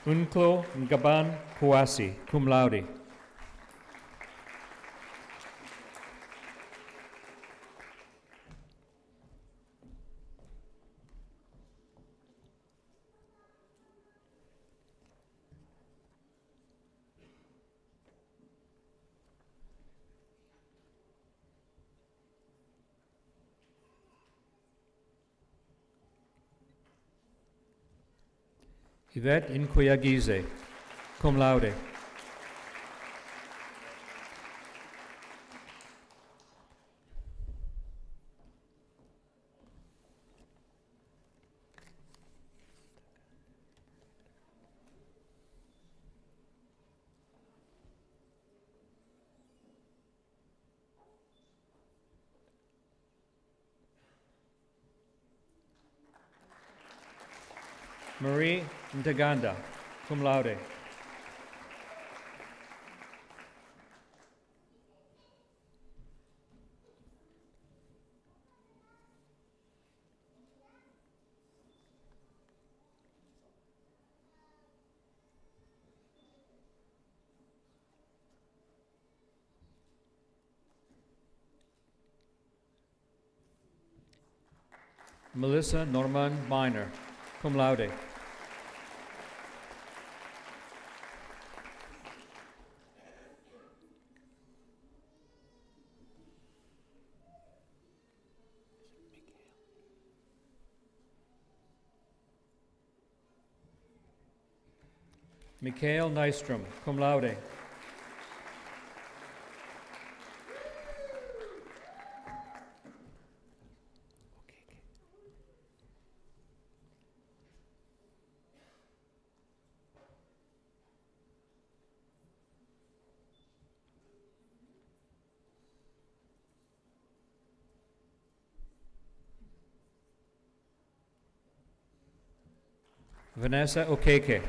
Unklo Ngaban Kouassi, cum laude. Yvette Inkoyagize, cum laude. Marie Ndaganda, cum laude. Melissa Norman Miner, cum laude. Mikhail Nystrom, cum laude. Vanessa Okeke.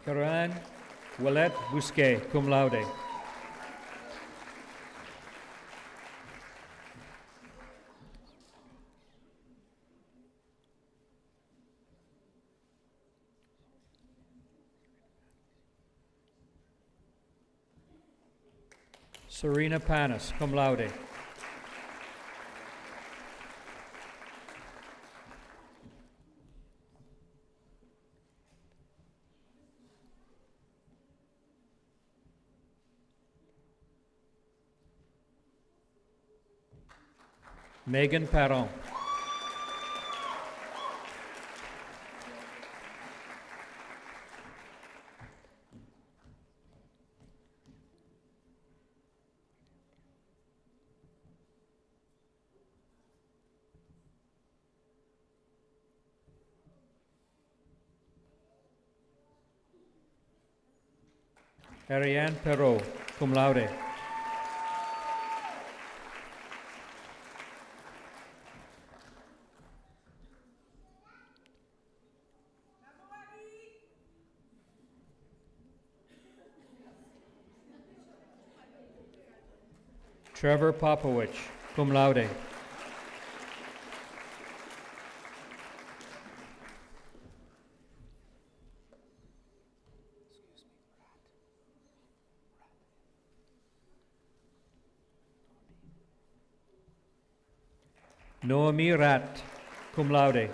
Caroline Willette Bousquet, cum laude. Serena Panis, cum laude. Megan Perron. Ariane Perrault, cum laude. Trevor Popowich, cum laude. Noemi Rat, cum laude.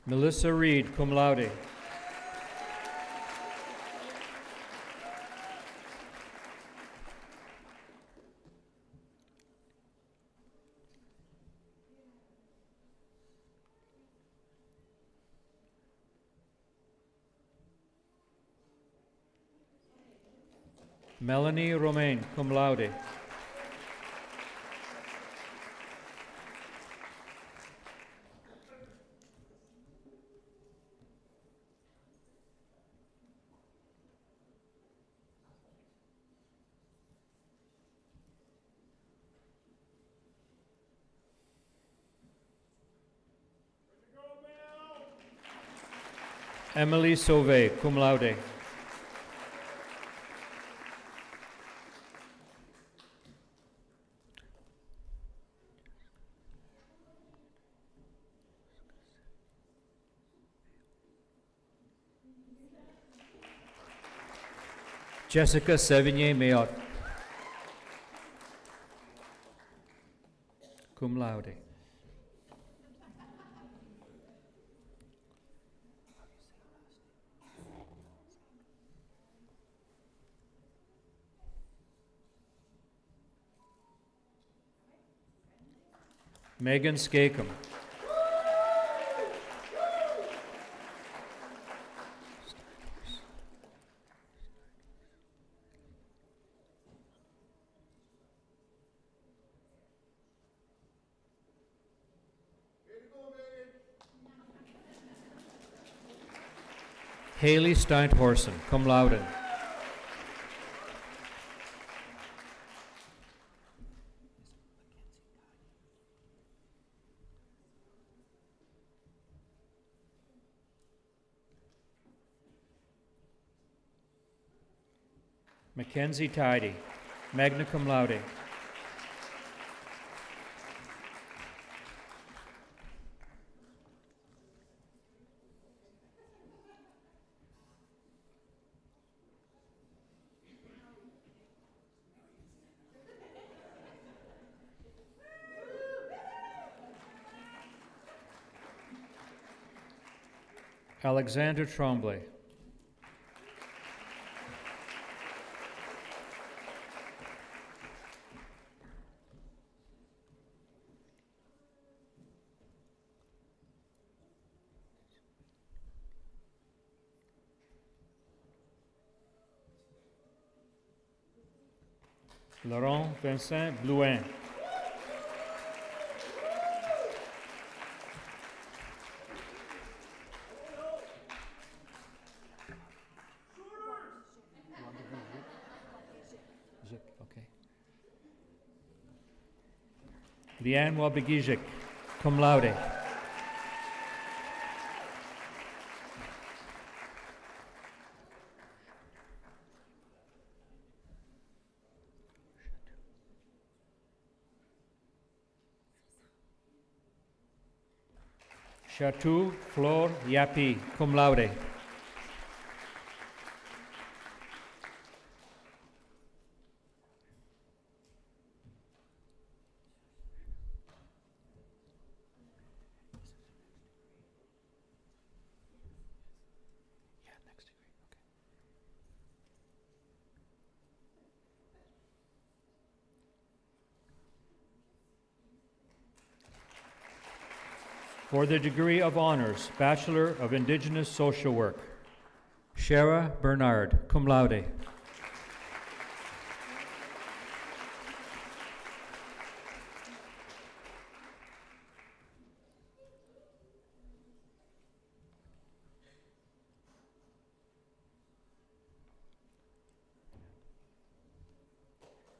Melissa Reed, cum laude. Melanie Romain, cum laude. Emily Sauvé, cum laude. Jessica Sevigny-Mayotte, cum laude. Megan Skakem. Haley Steint-Horsen, cum laude. Mackenzie Tidy, magna cum laude. Alexander Tremblay. Laurent Vincent Blouin. Okay. Liane Wabigijic, cum laude. Chatou Flor Yapi, cum laude. For the degree of honors, Bachelor of Indigenous Social Work, Shara Bernard, cum laude.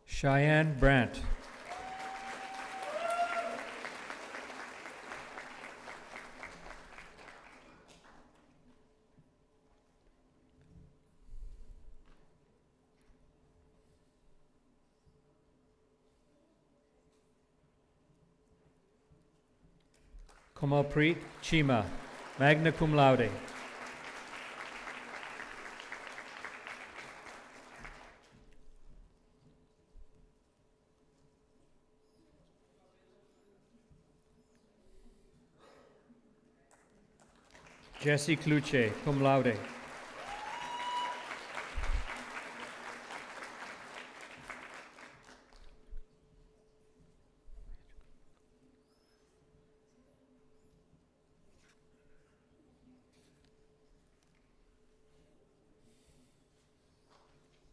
Cheyenne Brandt. Komalpreet Chima, magna cum laude. Jesse Cluche, cum laude.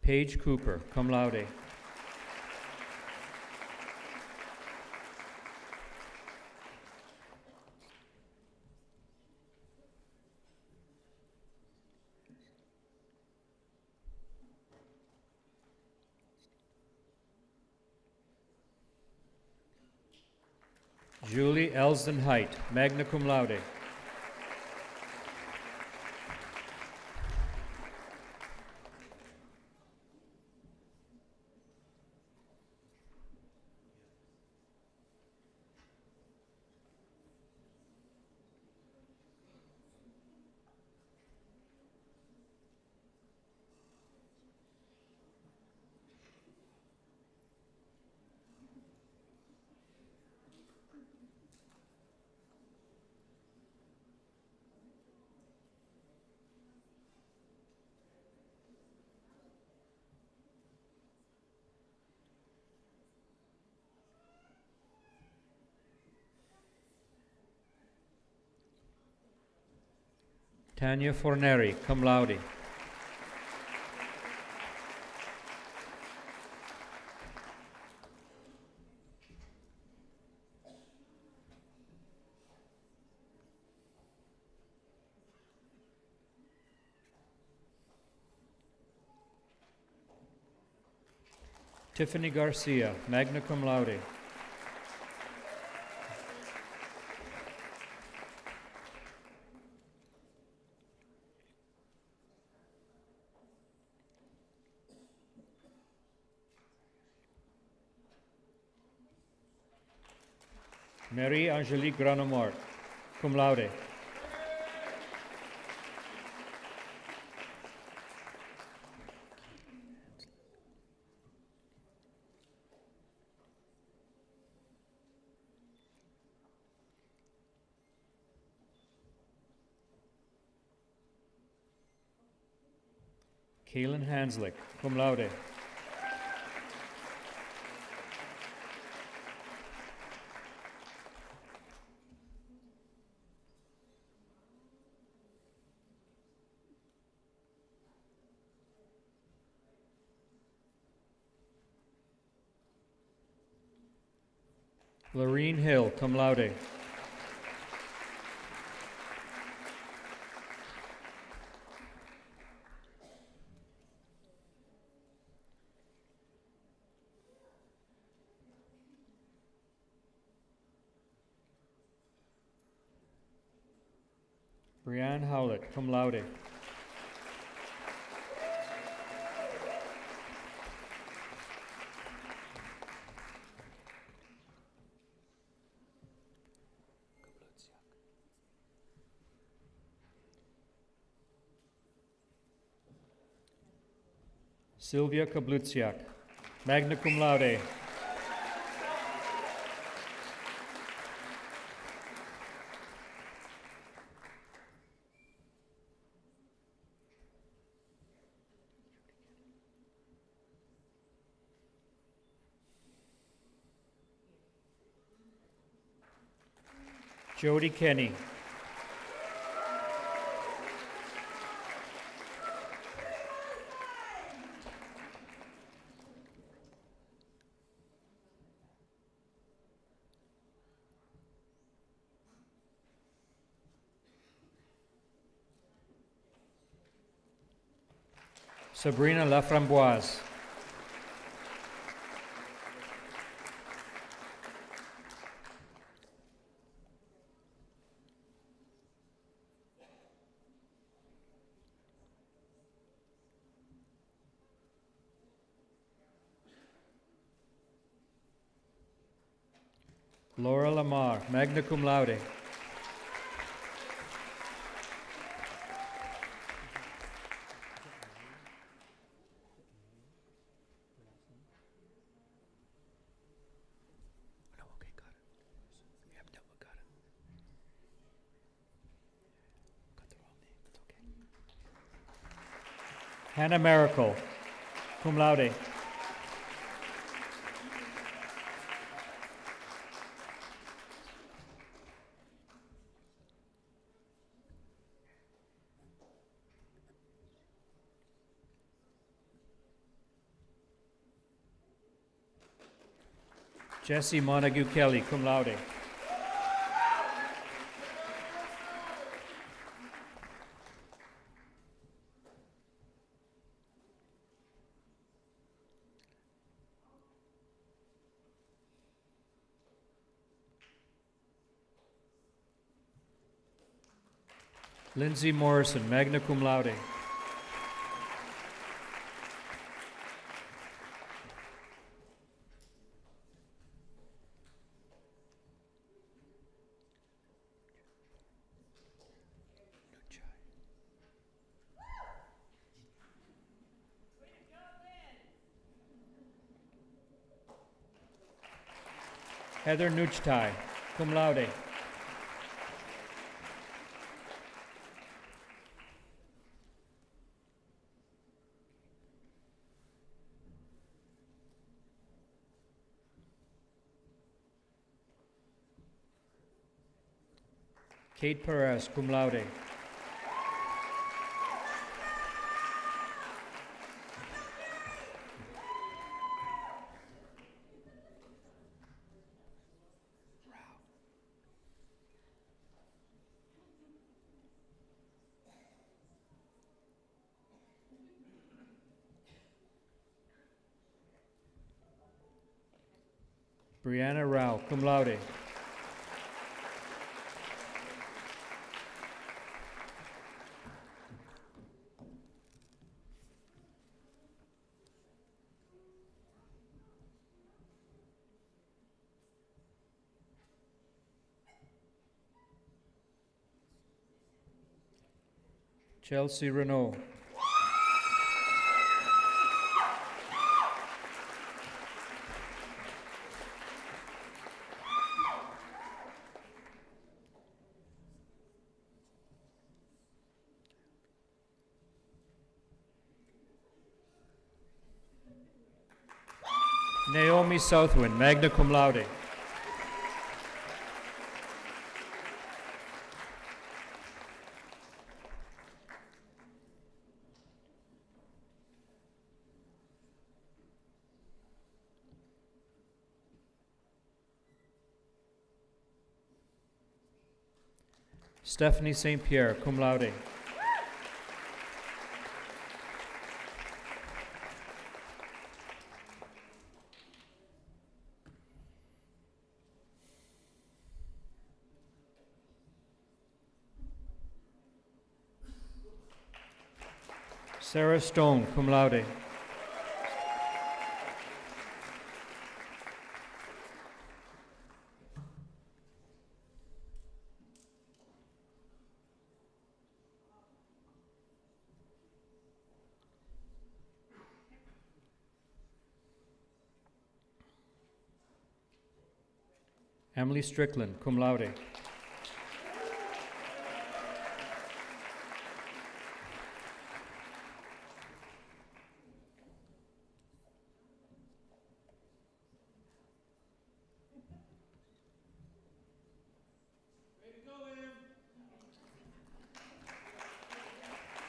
Paige Cooper, cum laude. Julie Elsden Height, magna cum laude. Tanya Forneri, cum laude. Tiffany Garcia, magna cum laude. Marie-Angélique Granomort, cum laude. Kaylin Hanslick, cum laude. Lorene Hill, cum laude. Brianne Howlett, cum laude. Sylvia Kablutsiak, magna cum laude. Jody Kenny. Sabrina Laframboise. Laura Lamar, magna cum laude. Hannah Miracle, cum laude. Jesse Montague Kelly, cum laude. Lindsay Morrison, magna cum laude. Heather Nuchtai, cum laude. Kate Perez, cum laude. Brianna Rao, cum laude. Chelsea Renault. Naomi Southwind, magna cum laude. Stephanie St. Pierre, cum laude. Sarah Stone, cum laude. Emily Strickland, cum laude.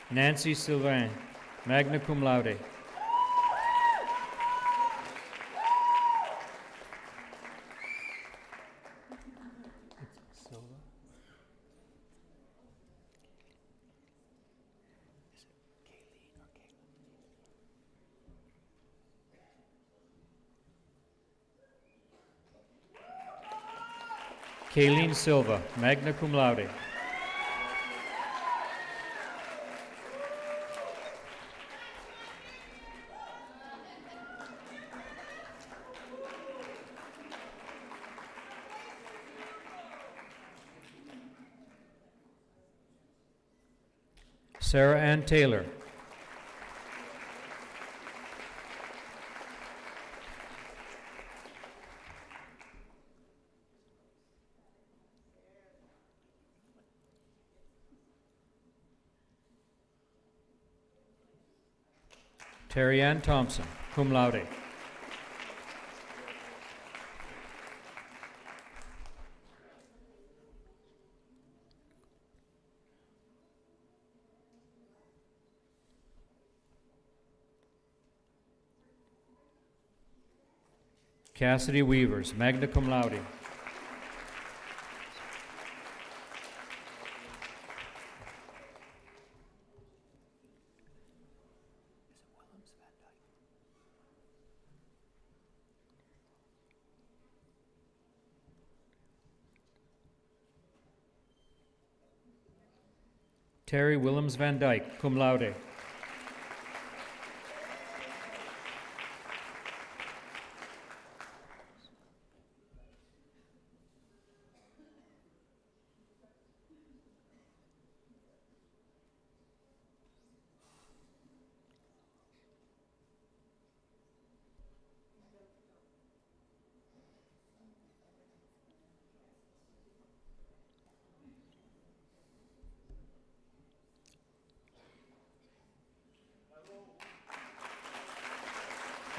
Nancy Sylvain, magna cum laude. Kayleen Silva, magna cum laude. Sarah Ann Taylor. Terry Ann Thompson, cum laude. Cassidy Weavers, magna cum laude. Terry Willems Van Dyke, cum laude.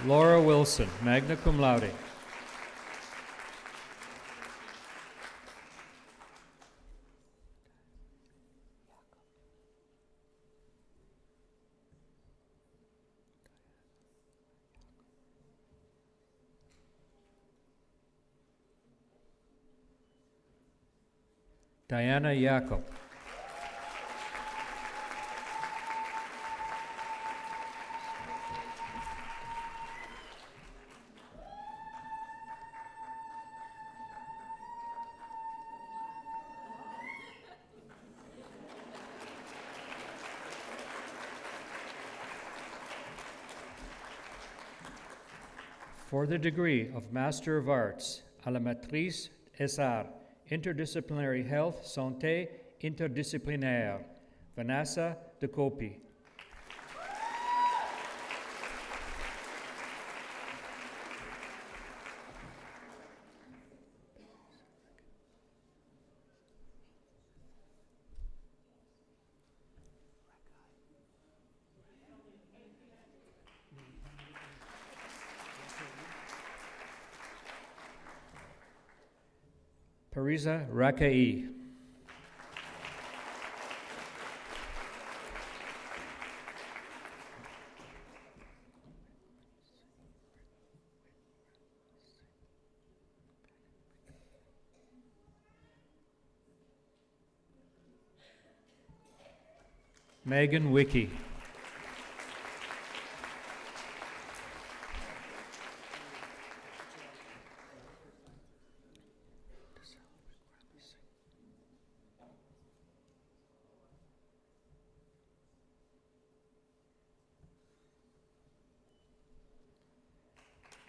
Laura Wilson, magna cum laude. Diana Jacob. For the degree of Master of Arts à la Maîtrise des Arts, Interdisciplinary Health, Santé, interdisciplinaire, Vanessa DeCopi. Parisa Rakai. Megan Wiki.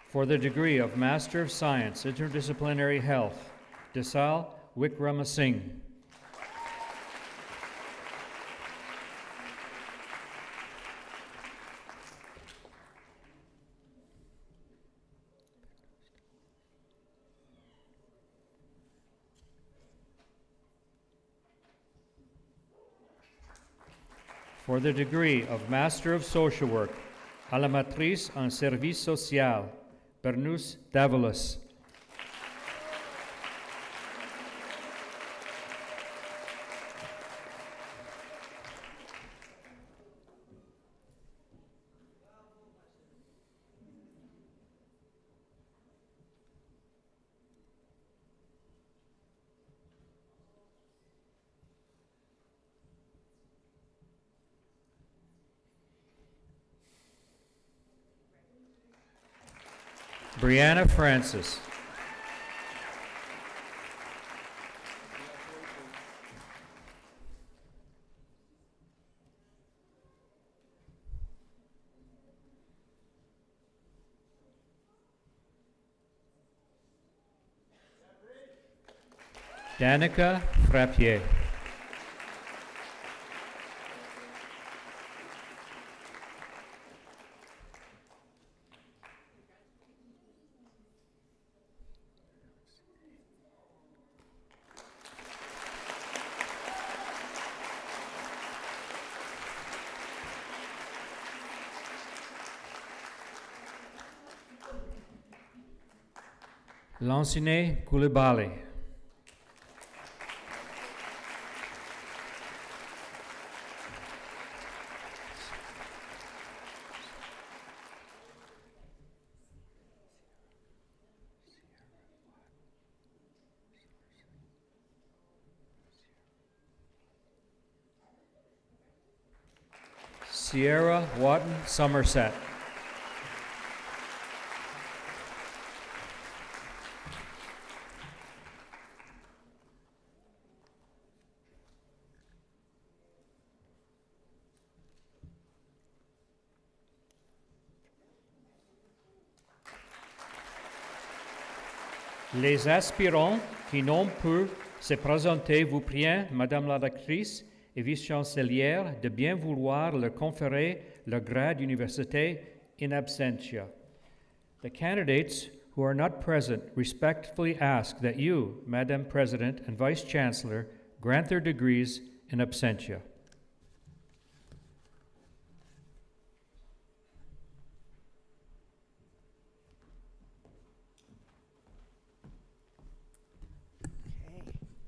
For the degree of Master of Science, Interdisciplinary Health, Desal Wickramasinghe. For the degree of Master of Social Work, à la Maîtrise en Service Social, Bernus Davalos. Brianna Francis. Danica Frappier. Lancine Koulibaly. Sierra Watton Somerset. Les aspirants qui n'ont pu se présenter vous prient, Madame la rectrice et vice-chancelière, de bien vouloir leur conférer le grade université in absentia. The candidates who are not present respectfully ask that you, Madam President and Vice Chancellor, grant their degrees in absentia.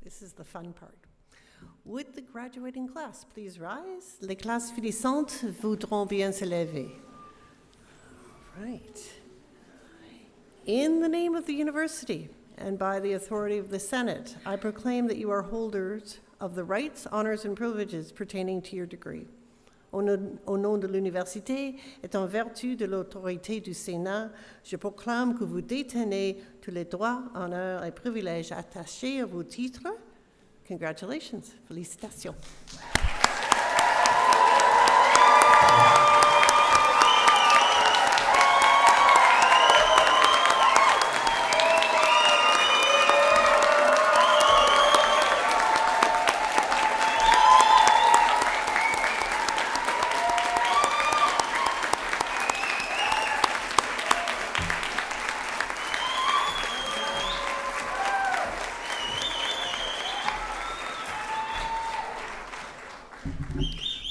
This is the fun part. Would the graduating class please rise? Les classes finissantes voudront bien se lever. Right. In the name of the university and by the authority of the Senate, I proclaim that you are holders of the rights, honors, and privileges pertaining to your degree. Au nom de l'université et en vertu de l'autorité du Sénat, je proclame que vous détenez tous les droits, honneurs et privilèges attachés à vos titres. Congratulations. Félicitations.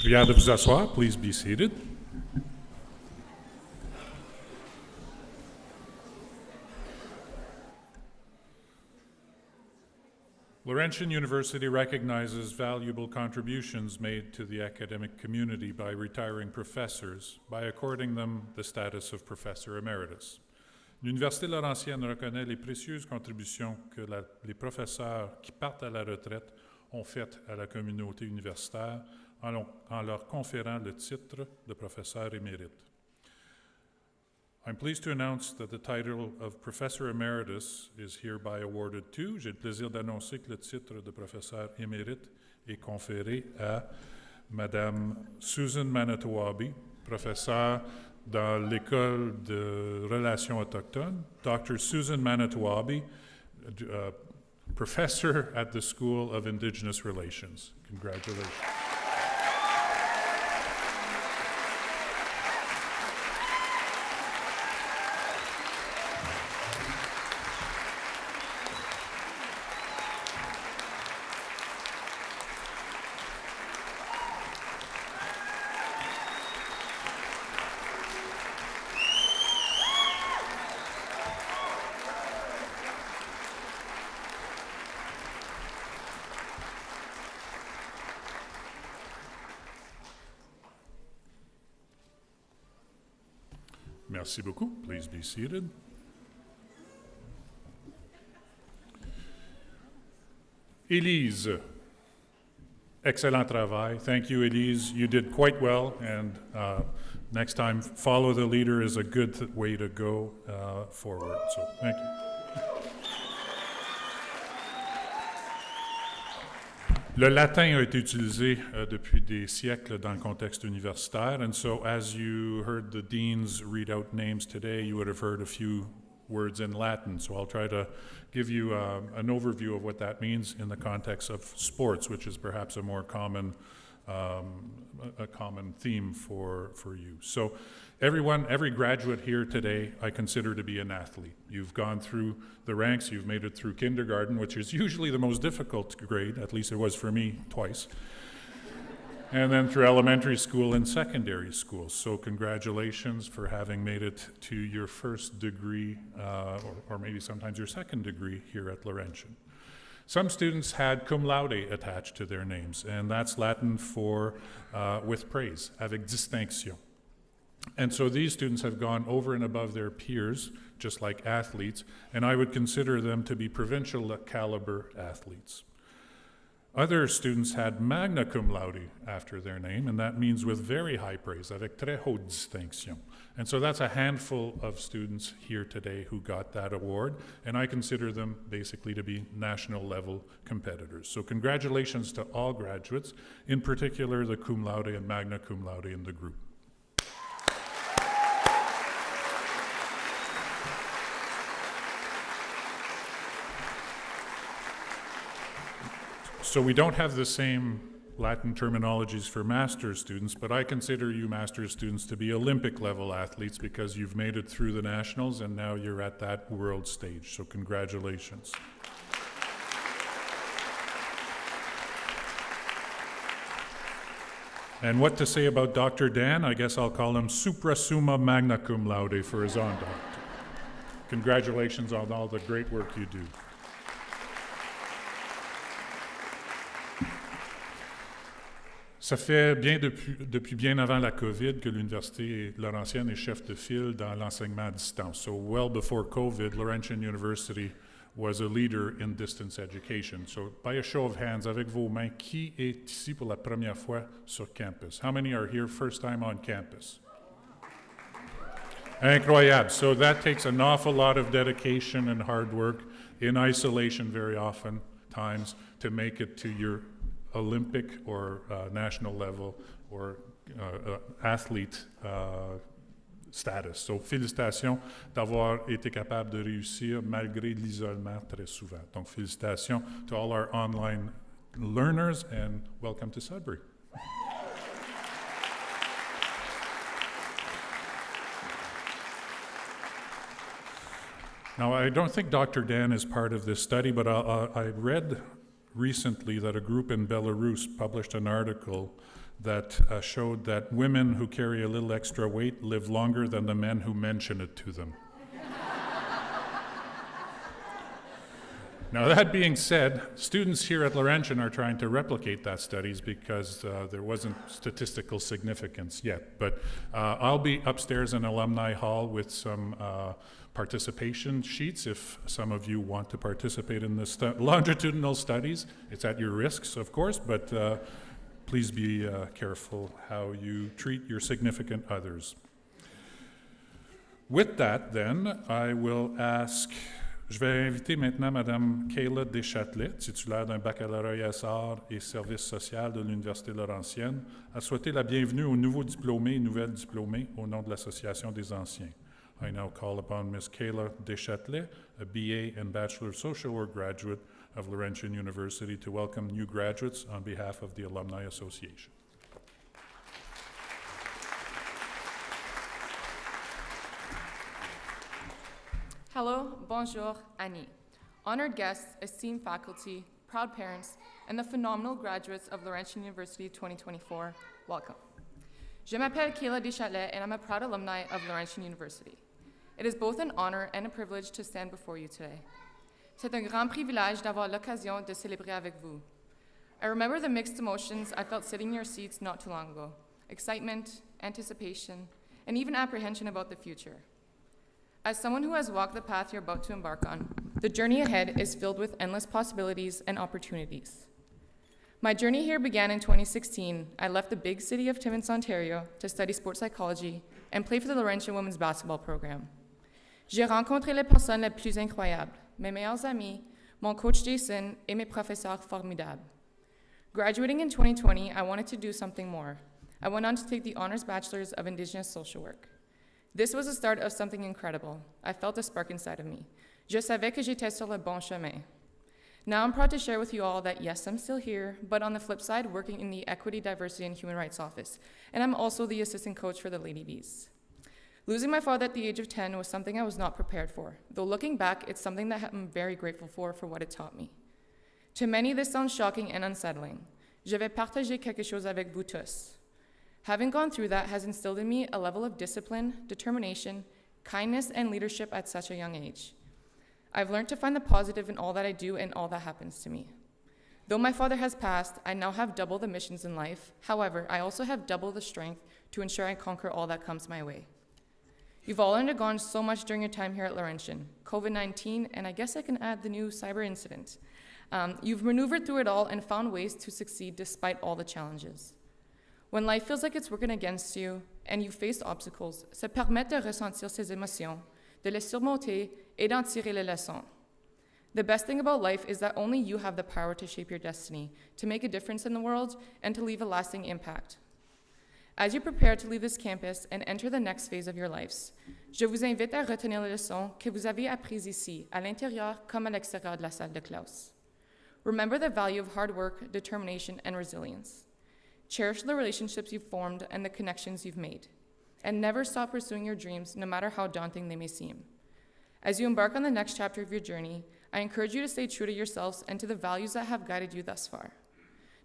Prière de vous asseoir, please be seated. Laurentian University recognizes valuable contributions made to the academic community by retiring professors by according them the status of Professor Emeritus. L'Université Laurentienne reconnaît les précieuses contributions que les professeurs qui partent à la retraite ont faites à la communauté universitaire en leur conférant le titre de professeur émérite. I'm pleased to announce that the title of Professor Emeritus is hereby awarded to. J'ai le plaisir d'annoncer que le titre de professeur émérite est conféré à Madame Susan Manitowabi, professeure dans l'École de Relations autochtones, Dr. Susan Manitowabi, professor at the School of Indigenous Relations. Congratulations. Merci beaucoup. Please be seated. Élise, excellent travail. Thank you, Élise. You did quite well, and next time, follow the leader is a good way to go forward. So, thank you. Le latin a été utilisé depuis des siècles dans le contexte universitaire, and so as you heard the deans read out names today, you would have heard a few words in Latin. So I'll try to give you an overview of what that means in the context of sports, which is perhaps a more common theme for you. So every graduate here today, I consider to be an athlete. You've gone through the ranks, you've made it through kindergarten, which is usually the most difficult grade, at least it was for me twice, and then through elementary school and secondary school. So congratulations for having made it to your first degree, or maybe sometimes your second degree here at Laurentian. Some students had cum laude attached to their names, and that's Latin for with praise, avec distinction. And so these students have gone over and above their peers, just like athletes, and I would consider them to be provincial caliber athletes. Other students had magna cum laude after their name, and that means with very high praise, avec très haute distinction. And so that's a handful of students here today who got that award, and I consider them basically to be national level competitors. So congratulations to all graduates, in particular the cum laude and magna cum laude in the group. So we don't have the same Latin terminologies for master's students, but I consider you master's students to be Olympic level athletes because you've made it through the nationals and now you're at that world stage. So congratulations. And what to say about Dr. Dan? I guess I'll call him supra summa magna cum laude for his own doctor. Congratulations on all the great work you do. Ça fait depuis bien avant la COVID que l'Université Laurentienne est chef de file dans l'enseignement à distance. So well before COVID, Laurentian University was a leader in distance education. So by a show of hands, avec vos mains, qui est ici pour la première fois sur campus? How many are here first time on campus? Incroyable. So that takes an awful lot of dedication and hard work in isolation very often times to make it to your Olympic or national level or athlete status. So, félicitations d'avoir été capable de réussir malgré l'isolement très souvent. Donc, félicitations to all our online learners and welcome to Sudbury. Now, I don't think Dr. Dan is part of this study, but I read recently that a group in Belarus published an article that showed that women who carry a little extra weight live longer than the men who mention it to them. Now, that being said, students here at Laurentian are trying to replicate that studies because there wasn't statistical significance yet. But I'll be upstairs in Alumni Hall with some participation sheets if some of you want to participate in this longitudinal studies. It's at your risks, of course, but please be careful how you treat your significant others. With that, then, I will ask, je vais inviter maintenant Mme Kayla Deschâtelet, titulaire d'un baccalauréat arts et services sociaux de l'Université Laurentienne, à souhaiter la bienvenue aux nouveaux diplômés et nouvelles diplômées au nom de l'Association des anciens. I now call upon Ms. Kayla Deschâtelet, a BA and Bachelor Social Work graduate of Laurentian University, to welcome new graduates on behalf of the Alumni Association. Hello, bonjour, Annie. Honored guests, esteemed faculty, proud parents, and the phenomenal graduates of Laurentian University 2024, welcome. Je m'appelle Kayla Deschâtelet, and I'm a proud alumni of Laurentian University. It is both an honor and a privilege to stand before you today. C'est un grand privilège d'avoir l'occasion de célébrer avec vous. I remember the mixed emotions I felt sitting in your seats not too long ago: excitement, anticipation, and even apprehension about the future. As someone who has walked the path you're about to embark on, the journey ahead is filled with endless possibilities and opportunities. My journey here began in 2016. I left the big city of Timmins, Ontario, to study sports psychology and play for the Laurentian women's basketball program. J'ai rencontré les personnes les plus incroyables, mes meilleurs amis, mon coach Jason, et mes professeurs formidables. Graduating in 2020, I wanted to do something more. I went on to take the Honors Bachelor's of Indigenous Social Work. This was the start of something incredible. I felt a spark inside of me. Je savais que j'étais sur le bon chemin. Now I'm proud to share with you all that yes, I'm still here, but on the flip side, working in the Equity, Diversity, and Human Rights Office. And I'm also the assistant coach for the Lady Bees. Losing my father at the age of 10 was something I was not prepared for, though looking back, it's something that I'm very grateful for what it taught me. To many, this sounds shocking and unsettling. Je vais partager quelque chose avec vous tous. Having gone through that has instilled in me a level of discipline, determination, kindness, and leadership at such a young age. I've learned to find the positive in all that I do and all that happens to me. Though my father has passed, I now have double the missions in life. However, I also have double the strength to ensure I conquer all that comes my way. You've all undergone so much during your time here at Laurentian. COVID-19, and I guess I can add the new cyber incident. You've maneuvered through it all and found ways to succeed despite all the challenges. When life feels like it's working against you and you face obstacles, se permettre de ressentir ces émotions, de les surmonter et d'en tirer les leçons. The best thing about life is that only you have the power to shape your destiny, to make a difference in the world, and to leave a lasting impact. As you prepare to leave this campus and enter the next phase of your lives, je vous invite à retenir les leçons que vous avez apprises ici, à l'intérieur comme à l'extérieur de la salle de classe. Remember the value of hard work, determination, and resilience. Cherish the relationships you've formed and the connections you've made. And never stop pursuing your dreams, no matter how daunting they may seem. As you embark on the next chapter of your journey, I encourage you to stay true to yourselves and to the values that have guided you thus far.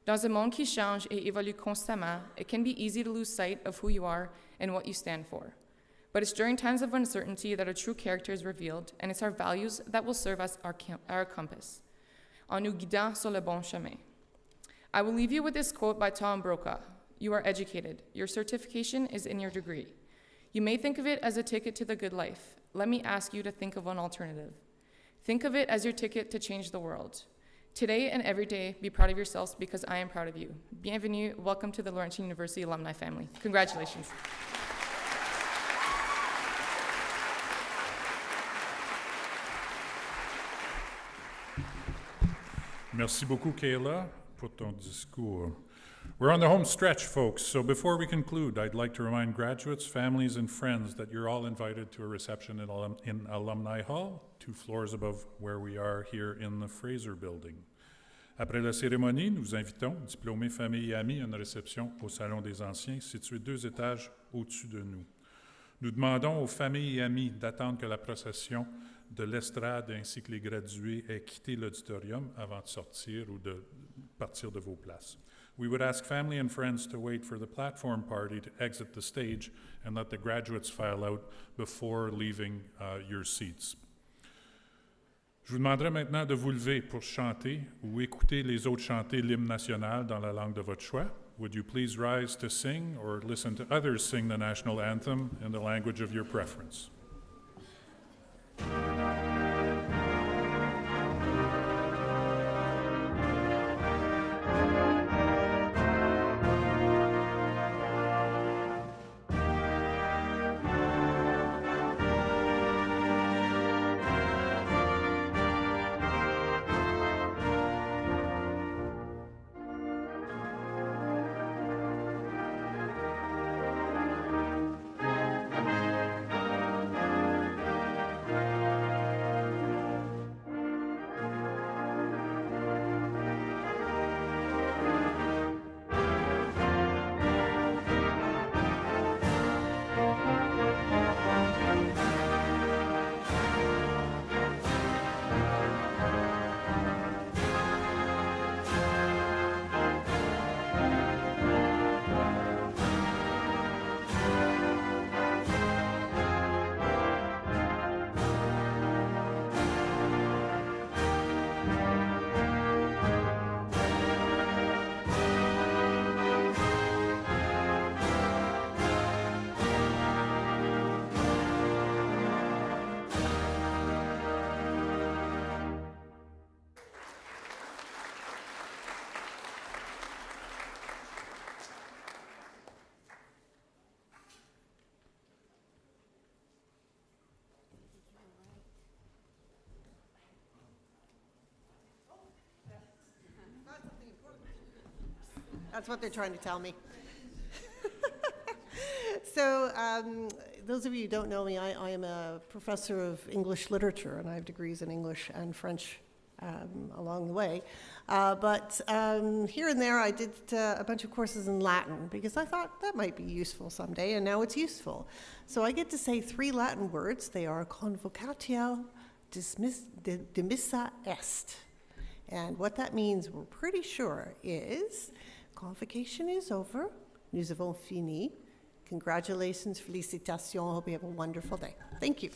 Dans un monde qui change et évolue constamment, it can be easy to lose sight of who you are and what you stand for. But it's during times of uncertainty that our true character is revealed, and it's our values that will serve as our compass, en nous guidant sur le bon chemin. I will leave you with this quote by Tom Brokaw. You are educated. Your certification is in your degree. You may think of it as a ticket to the good life. Let me ask you to think of an alternative. Think of it as your ticket to change the world. Today and every day, be proud of yourselves because I am proud of you. Bienvenue. Welcome to the Laurentian University alumni family. Congratulations. Merci beaucoup, Kayla, pour ton discours. We're on the home stretch, folks, so before we conclude, I'd like to remind graduates, families, and friends that you're all invited to a reception in Alumni Hall, 2 floors above where we are here in the Fraser Building. Après la cérémonie, nous invitons diplômés, familles et amis à une réception au Salon des Anciens, situé 2 étages au-dessus de nous. Nous demandons aux familles et amis d'attendre que la procession de l'estrade ainsi que les gradués aient quitté l'auditorium avant de sortir ou de partir de vos places. We would ask family and friends to wait for the platform party to exit the stage and let the graduates file out before leaving your seats. Je vous demanderai maintenant de vous lever pour chanter ou écouter les autres chanter l'hymne national dans la langue de votre choix. Would you please rise to sing or listen to others sing the national anthem in the language of your preference? That's what they're trying to tell me. So, those of you who don't know me, I am a professor of English literature, and I have degrees in English and French along the way. But here and there, I did a bunch of courses in Latin because I thought that might be useful someday, and now it's useful. So I get to say 3 Latin words. They are convocatio dimissa est. And what that means, we're pretty sure, is convocation is over. Nous avons fini. Congratulations, félicitations. Hope you have a wonderful day. Thank you.